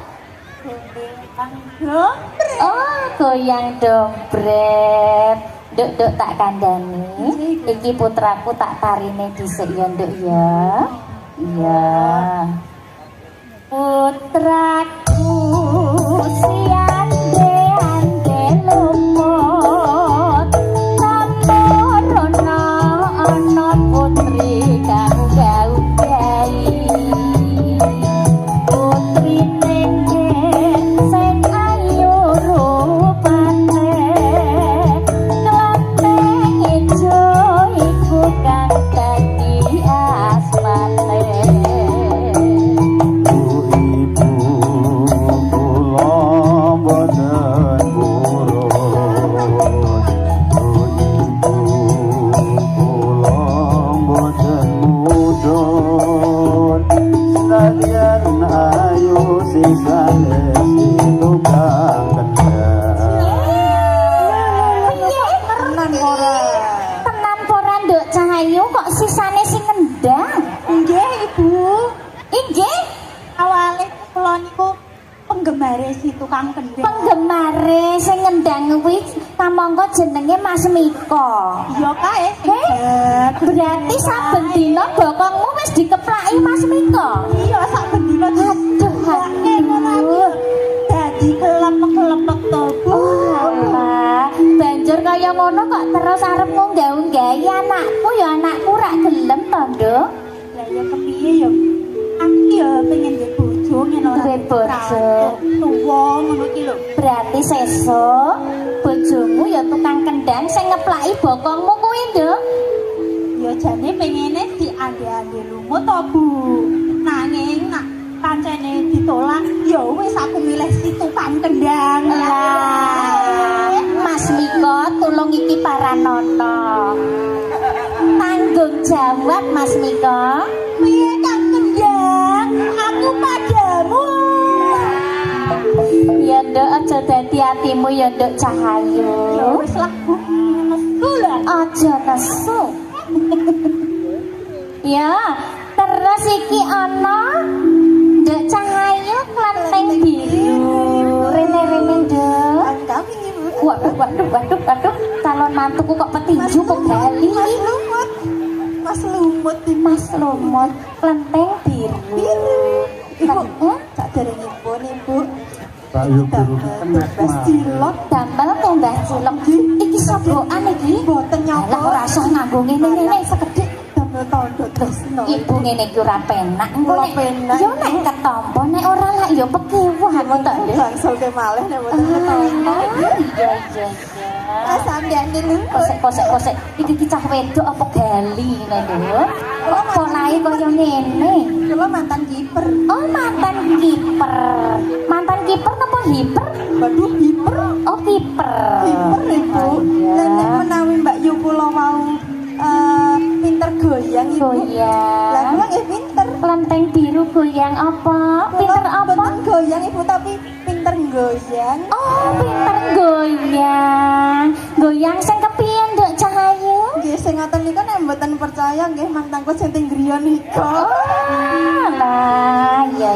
Goyang dompret. Oh, goyang dompret. Nduk tak kandhani. Iki putraku tak tarine dhisik ya, Nduk ya. Iya. Putraku siande lumut tamuruna ana putri kang gawai. Putri nengger sing ayu rupane klenteng ijo iku kang dadi asmane. Tenan ora? Tenan pora Nduk Cahayu kok sisane sing ngendang. Nggih, Ibu. Inggih, Awale kula niku penggemare si tukang kendang. penggemare sing ngendang kuwi kamangka jenenge Mas Miko. Iya kae. Berarti saben dina bokongmu wis dikeplaki Mas Miko. Iya sak bendina Aduh, aduh. dadi kelepek-kelepek to, Bu. Alah, banjur kaya ngono kok terus arep munggah-unggahi anakku ya anakku rak gelem to, Nduk. Lah ya kepiye ya? Aku ya pengen duwe bojo ngene ora. Duwe bojo. Tuwa ngono iki lho. Berarti sesuk bojomu ya tukang kendang sing ngeplaki bokongmu kuwi, Nduk. Ya jane pengene diande-ande lumut to, Bu. Nanging nak pancene ditolak Ya wis aku milih si tukang kendang. Lah, Mas Miko tulung iki Paranoto. Tanggung jawab Mas Miko. Piye Kang Kendang? Aku padamu. Ya nduk aja dadi atimu ya nduk Cahayu. Ya wis lah Bu. Kula Aja nesu. Ya, terus iki ana nduk Cahayu klenteng biru. Rene-rene nduk. kami Ibu. Waduh, calon mantuku kok petinju kok gali. Mas Lumut. Mas Lumut di Mas Lumut, klenteng biru. Ibu, tak derengipun Ibu. Pak yo biru kenek Mas Cilok Damel kok Mbah Cilok. Iki sogokan iki. boten Lah nyapa. ora usah nganggo ngene-ngene sekedhik. Damel tondo tresno. Ibu ngene iki ora penak. Engko Ora nek penak. yo nek ketompo nek ora lak yo pekiwah aku tok ndek. Bangsal ke malih nek boten ketompo. Iya. Sampeyan dulu. Kosek. Iki ki cah wedok apa gali ngene lho. Apa lae kaya ngene. Kula mantan kiper. Oh, mantan kiper. Mantan kiper napa hiper? Waduh kiper. Oh, kiper. Kiper Ibu. Lah nek menawi Mbak Yu kula mau pinter goyang Ibu. Lah Goyang. kula nggih pinter. Klenteng biru goyang apa? Pinter Kula apa? boten goyang Ibu tapi pinter goyang. Oh, pinter goyang. Goyang sing kepiye, Nduk Cahayu? Nggih sing ngoten niku nek mboten percaya nggih mantangku sing teng griya nika. Oh, lah, ya.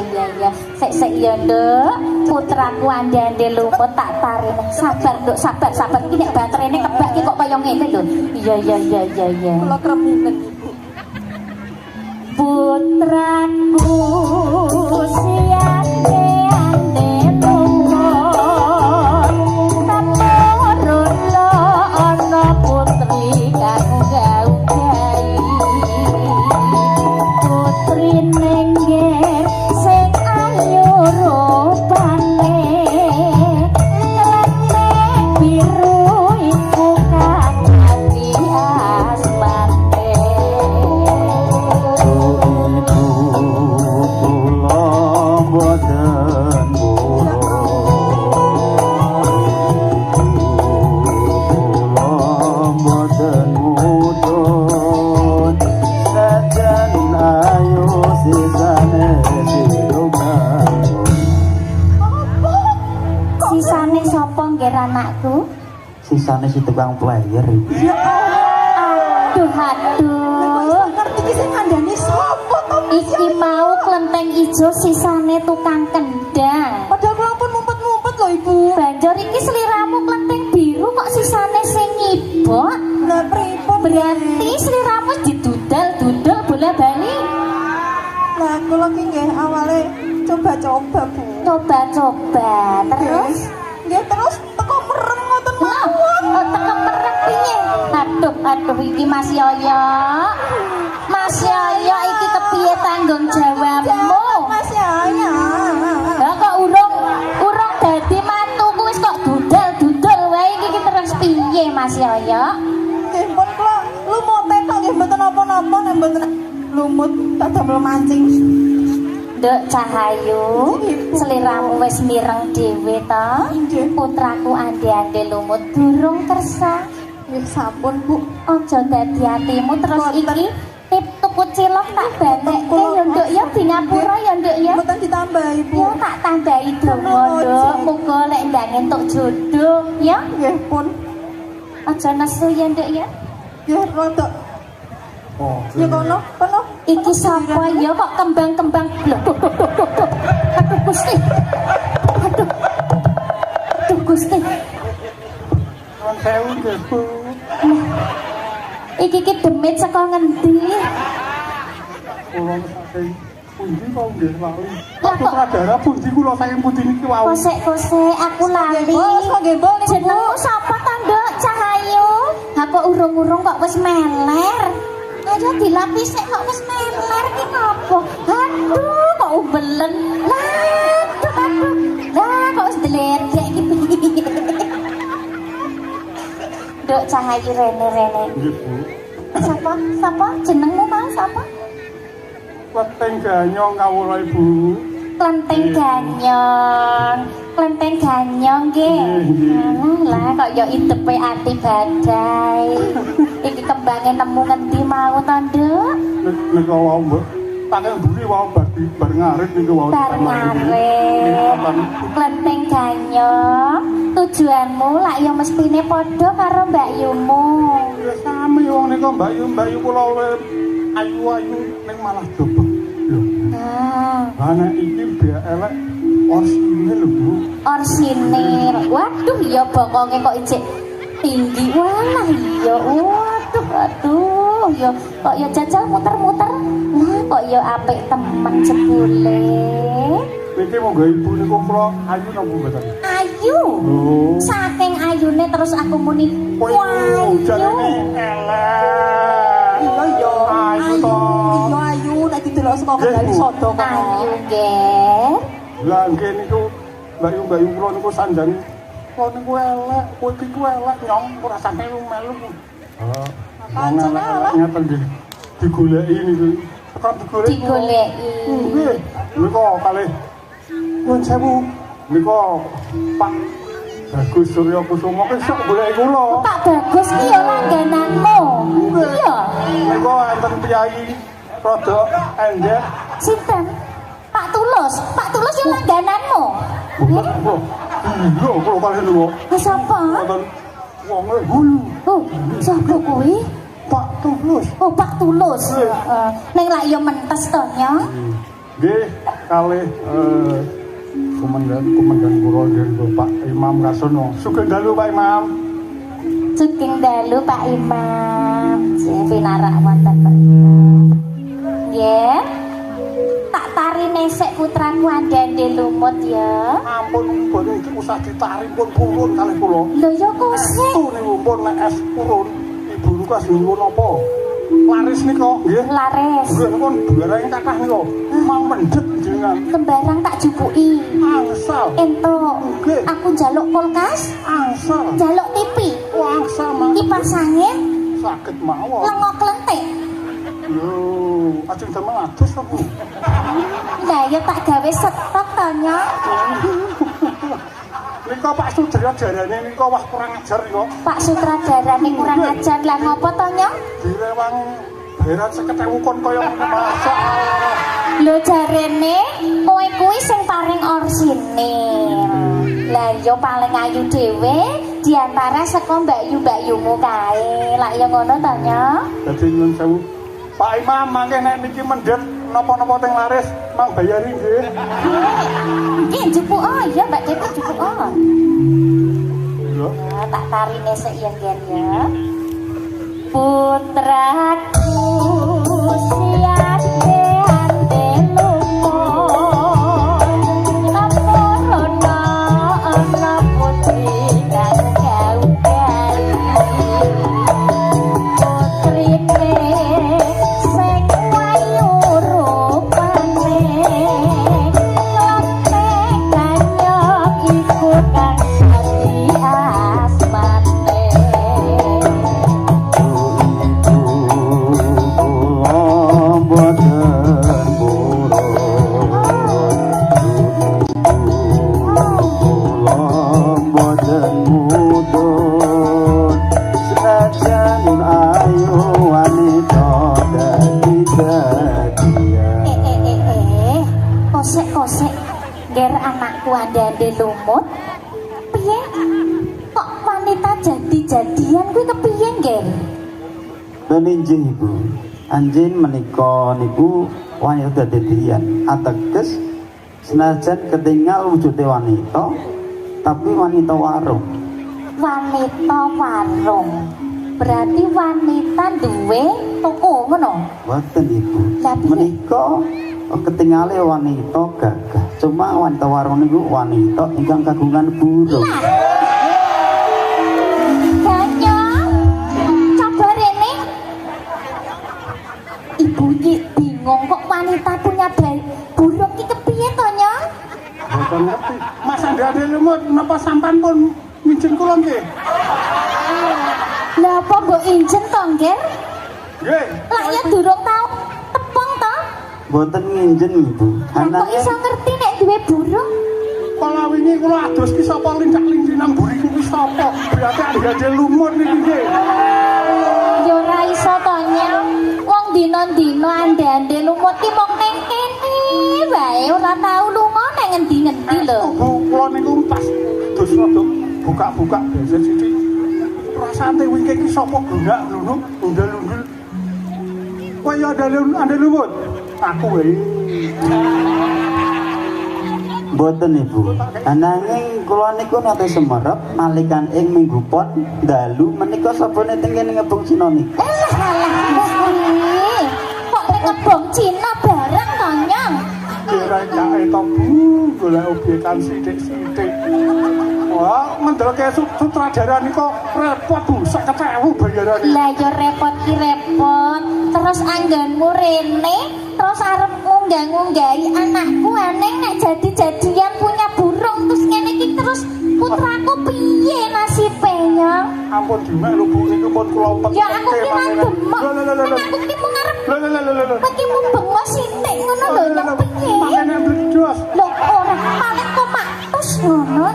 Sik ya, Nduk. Putraku ande-ande lumut tak tarik. Sabar, Nduk. Iki nek baterene kebak iki kok kaya ngene lho. Iya. Kula kreminen Ibu. Putraku siate ande lumut. Temurun lo ana putri kang gaugai. Putri nengger sing ayu rupane. Klenteng biru iku kang ati asmane. Sisane sapa nggih anakku? Sisane si tukang player Ya Allah. Aduh. Ngerti ki sing ngandani sapa to? Iki mau klenteng ijo sisane tukang kendang. Padahal kula pun mumpet-mumpet lho Ibu. Banjur iki sliramu klenteng biru kok sisane sing ngibok. Lah pripun? Berarti sliramu didudal-dudal bola-bali. Lah kula ki nggih awale coba-coba Bu. Coba-coba terus. Nggih terus teko merem ngoten Lah, mawon. tekan merek piye? Aduh iki Mas Yoyo. Mas Yoyo iki kepiye tanggung jawabmu? Mas Yaya. Lah kok urung dadi mantuku wis kok dudal wae iki terus piye Mas Yoyo? Nggih pun kula lumut tok nggih mboten napa-napa nek mboten lumut tak damel mancing. Nduk Cahayu, seliramu wis mireng dhewe to? Nggih. Putraku ande-ande lumut durung kersa. Nggih sampun Bu. Aja dadi atimu terus Boten. iki tip tuku cilok tak banekke ya Nduk ya di ngapura ya Nduk ya. Mboten ditambahi Bu. Ya tak tambahi donga Nduk, muga lek ndang entuk jodoh ya. Nggih pun. Aja nesu ya Nduk ya. Nggih rada. Ya kono. Iki sapa ya kok kembang-kembang lho. Duh. Aduh Gusti. Aduh Gusti. Nuwun sewu nggih Bu. Iki ki demit saka ngendi? Kula saking pundi kok nggih lali. Lah, kok- Sutradara pundi kula saking pundi niki wau. Kosek-kosek aku lali. Nggih Bu. Jenengmu sapa ta, Nduk Cahayu? Apa urung-urung kok wis meler? Aja dilapis sik kok wis meler ki ngopo? Aduh, kok umbelen. Aduh. Lah kok wis dledek iki. Nduk Cahayu rene-rene. Nggih Bu. Sapa? Jenengmu mau sapa? Weteng ganyong kawula Ibu. Klenteng ganyong nggih. Lah kok ya idepe ati badai. Iki kembange nemu ngendi mau to, Nduk? Nek wae mbok pakai mburi wae bar ngarit niku wae. Bar ngarit. Klenteng ganyong. Tujuanmu lak ya mestine padha karo Mbak Yumu. Ya sami wong niku Mbak Yu kula ayu-ayu ning malah coba. Lho. Ana iki biar elek orsinil lho, Bu. Orsinil. Waduh ya bokonge kok ijek tinggi walah iya. Waduh ya kok ya jajal muter-muter. Lah kok ya apik temen jebule. Iki monggo ibu niku kula ayu napa mboten? Ayu. Oh. Saking ayune terus aku muni Wow, jarene elek. Iya yo, Ayu ayu, to. iya ayu, nek didelok saka kendali sodo kok. Ayu nggih. Lah nggih niku Mbak Yu kula niku sanjane kula niku elek, kowe iki ku elek nyong ora sampe melu. Heeh. Kancane elek. Ngeten nggih. Digoleki niku. Tekan digoleki. Digoleki. Nggih. Niku kalih nuwun sewu. Niku Pak Bagus Surya Kusuma ki sok goleki kula. Pak Bagus ki ya langgananmu. Iya. Niku enten priyayi rada endek. Sinten? Pak Tulus. Pak Tulus ya langgananmu. Bukan, Bu. Iya, kula kalih niku. Lah sapa? Wonten wonge hulu. Oh, sapa kuwi? Pak Tulus. Oh, Pak Tulus. Heeh. Ning lak ya mentes to, Nyong. Nggih, kalih komandan kula nggih Pak Imam Kasono. Sugeng dalu Pak Imam. Sugeng dalu Pak Imam. Pinarak wonten mriki. Nggih. Tak tari nesek putraku andane lumut ya. Ampun, mboten iki usah ditari pun purun kalih kula. Lho ya kosek. Tuh niku pun nek es purun. Ibu niku nyuwun apa? Laris nika nggih. Laris. Nggih niku barang kathah nika. Mau mendhet jenengan. Sembarang tak jupuki. Angsal. Entuk. Nggih. Aku njaluk kulkas, Angsal. njaluk TV, Angsal mah kipas angin, sakit mawon. lengo klentik. Lho, ajeng damel adus to, Bu. Lah ya tak gawe stok to, Nyong. Nika Pak Sudra jarane nika wah kurang ajar nika. Pak sutradarane kurang ajar lah ngopo to, Nyong? Direwang berat 50.000 kon kaya masyaallah. Lho jarene kowe kuwi sing paring orsinil. Lah ya paling ayu dhewe diantara saka Mbak Yumu kae. Lah ya ngono to, Nyong? Dadi nyuwun sewu. Pak Imam mangke nek niki mendhet napa-napa teng laris mang bayari nggih. Nggih jupuk ya Mbak Dewi jupuk. Lho, Nah, tak tarine sik yen ya. Putraku siate ande lumut ampurna ana putri kang gawe-gawe putrine sing wayu rupane late kanyok iku kang ati asmane. Kosek-kosek ger anakku ande lumut. Piye? Kok wanita jadi-jadian kuwi kepiye, Ger? Meninjih ibu, anjing menika niku wanita dadian. Ateges senajan ketinggal wujude wanita, tapi wanita warung. Wanita warung. Berarti wanita duwe toko ngono. Boten ibu. Lah piye? Menika ketingale wanita gagah. Cuma wanita warung niku wanita ingkang kagungan burung. Ganyong. Coba rene. Ibu iki bingung kok wanita punya burung iki kepiye to, Nyong? boten ngerti. Mas Andane lumut napa sampean pun minjen kula nggih? Lah apa mbok injen to, Ger? Nggih. Lah ya durung tau tepung to? Boten nginjen ibu. Lah kok Anake iso ngerti nek duwe burung? Kala wingi kula adus ki sapa lincak-lincinan buriku ki sapa? Berarti ade lumut niki nggih. Ya ora iso to, Nyang. Wong dina-dina ande-ande lumut ki mung ning kene wae, ora tau lunga nang ngendi-ngendi lho. Bu, kula niku pas dus rada buka-buka biasa sithik. Rasane wingi ki sapa gundak lunu, undel-undel. Kowe ya ande lumut. Aku wae. Mboten Ibu. Ananging kula niku nate semerep nalikan ing minggu pon dalu menika sabone teng kene ngebong Cina niki. Kok ning ngebong Cina bareng to, Nyang? Ora kae to Bu, golek obyekan sithik-sithik. Wah, mendelke sutradara niku repot Bu, 50.000 bayarane. Lah ya repot ki repot. Terus anggenmu rene, terus arep ngunggah-ngunggahi anakku aneh nek jadi-jadian punya burung terus ngene iki terus putraku piye nasibe, Nyang? Ampun dimek lho Bu, niku pun kula umpet. Ya aku ki ra demek. Anakku ki mung arep iki mung bengos sithik ngono lho, Nyang piye? Makane bledos. Lho ora paling kok matus ngono.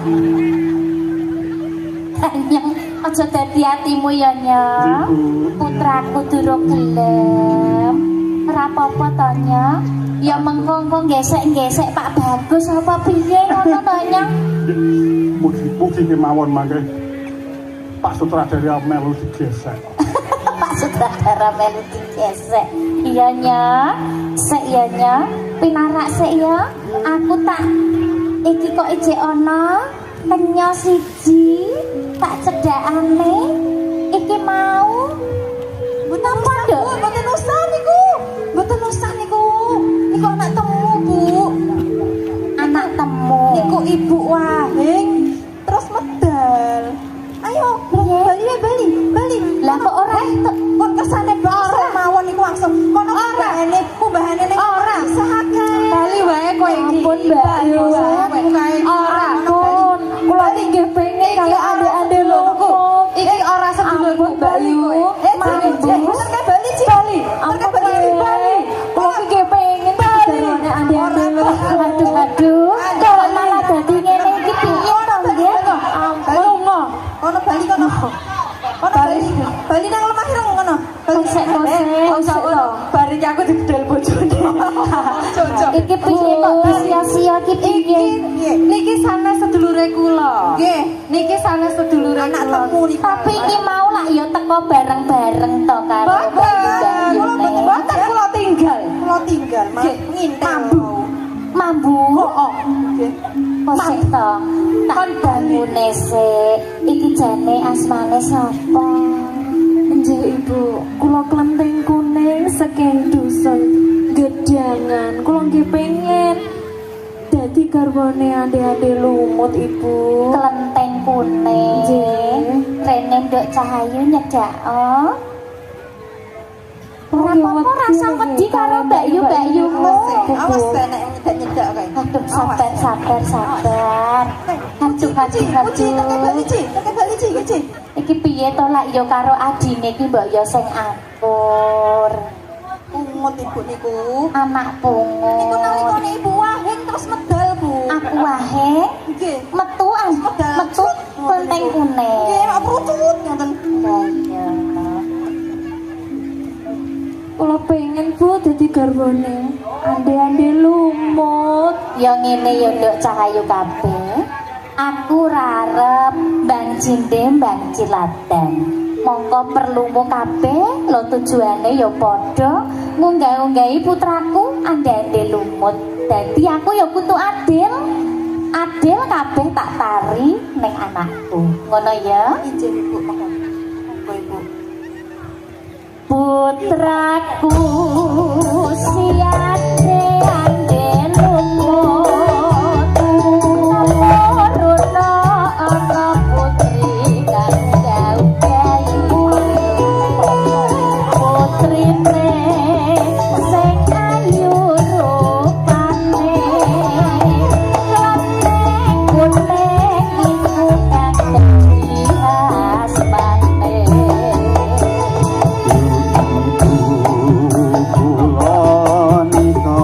Nyang, aja dadi atimu ya, Nyang. Putraku durung gelem. Ora apa-apa to, Nyang. Ya mengko gesek-gesek Pak Bagus apa piye ngono to, Nyang? Mugi kemawon mangke. Pak sutradara melu digesek. Pak sutradara melu digesek. Iya, Nyang. Sek ya, Nyang. Pinarak sek ya. Aku tak iki kok ijek ana tenyo siji tak cedhakane iki mau mboten usah niku niku anak temu Bu, anak temu niku ibu Wahing terus medal ayo bali lah kok ora kok kesane ora mawon niku langsung kono kubahane ning ora sahake bali wae kowe iki ampun Mbak ora pun kula nggih pengen kaya ande-ande lungguh iki ora sedulur Mbak Yu bali kula nggih pengen barone ande-ande lungguh aduh kok malah dadi ngene iki piye to nggih ampun kono bali nang lemah ireng ngono konsek bari aku digedel bojone iki piye kok sia-sia iki piye niki sanes sedulure kula nggih niki sanes sedulure anak temu niku tapi iki mau lak ya teko bareng-bareng to karo mboten kula tinggal ngintel mambu nggih konsek to tak bangune sik iki jane asmane sapa nggih Ibu kula Klenteng Kuning saking dusun Gedangan kula nggih pengen dadi garwane ande-ande lumut Ibu Klenteng Kuning nggih rene Nduk Cahayu nyedak ora apa-apa rasa wedi karo Mbak Yu-mu awas nek nyedak kae aduh sabar aduh iki piye to lak ya karo adine iki mbok ya sing akur pungut Ibu niku anak pungut niku nalikane Ibu Wahing terus medal Bu aku Wahing nggih metu Klenteng Kuning nggih ora prucut ngoten ya kula pengen Bu dadi garwane ande-ande lumut ya ngene ya Nduk Cahayu kabeh aku rarep Mbang Jinde Mbang Ciladan mongko perlumu kabeh lho tujuane ya padha ngunggah-unggahi putraku ande-ande lumut dadi aku ya kutu adil kabeh tak tari ning anakku ngono ya izin Ibu monggo Ibu putraku siate ande lumut rono ana putri kang jauh-jauh putrine sing ayu rupane Klenteng Kuning iku kang dadi asmane Kula nika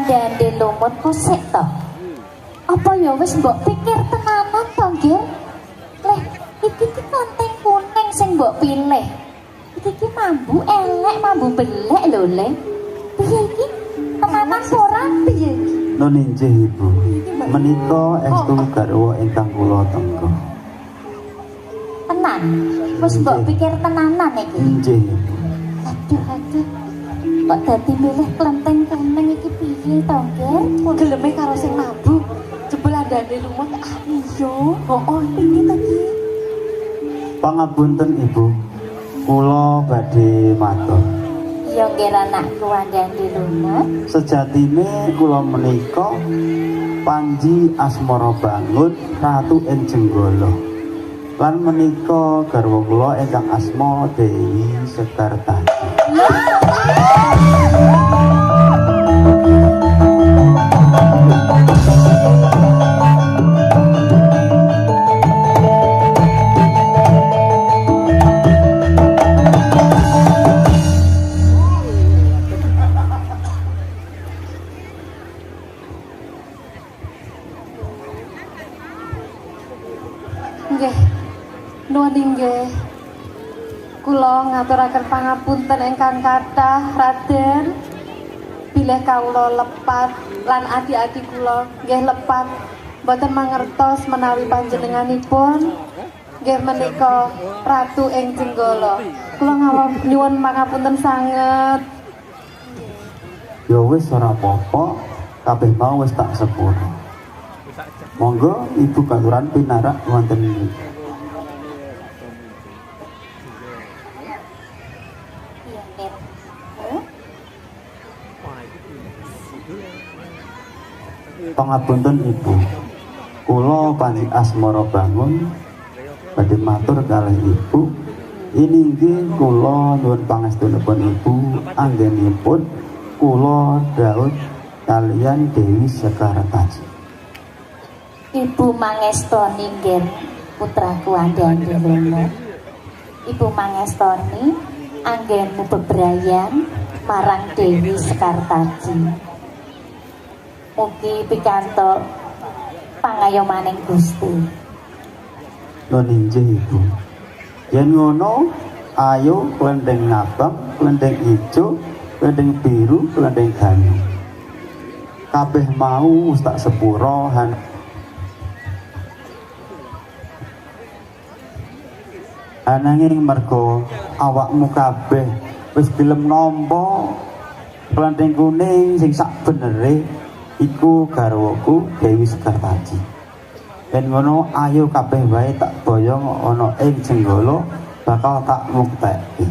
ande-ande lumut ku sik to. Apa ya wis mbok pikir tenanan to, Ger? Leh, iki ki klenteng kuning sing mbok pilih. Iki ki mambu elek, mambu belek lho, Le. Piye iki? Tenanan ora piye iki? Nun inggih Ibu. Menika estu garwa ingkang kula tenggo. Tenan. Wis mbok pikir tenanan iki. Inggih Ibu. Aduh. Kok dadi milih klenteng kuning iki piye to, Ger? Geleme karo sing mambu. Jebul andane lumut. Ah iya. Oh, piye to iki? Pangapunten Ibu. Kula badhe matur. Ya nggih anakku ande-ande lumut. Sejatine kula menika Panji Asmara Bangun Ratu ing Jenggala. Lan menika garwa kula ingkang asma Dewi Sekartaji. Nggih. Nuwun inggih. Kula ngaturaken pangapunten ingkang kathah, Raden. Bilih kawula lepat lan adik-adik kula nggih lepat boten mangertos menawi panjenenganipun nggih menika ratu ing Jenggala. Kula nyuwun pangapunten sanget. Ya wis ora apa-apa, kabeh mau wis tak sepuro. Monggo Ibu katuran pinarak wonten niki. Iya, Ger. Pangapunten Ibu. Kula Panji Asmara Bangun badhe matur kalih Ibu. Ini nggih kula nyuwun pangestunipun Ibu anggenipun kula Daud kalian Dewi Sekartaji. Ibu mangestoni Ger putraku ande-ande lumut. Ibu mangestoni anggenmu bebrayan marang Dewi Sekartaji. Mugi pikantuk pangayomaning Gusti. Nun inggih Ibu. Yen ngono, ayo klendeng abang, klendeng ijo, klendeng biru, klendeng ganu. Kabeh mau wis tak sepuro ananging mergo awakmu kabeh wis gelem nampa klendeng kuning sing sak benere iku garwaku Dewi Sekartaji. Ben ngono ayo kabeh wae tak boyong ana ing Jenggala bakal tak mukteki.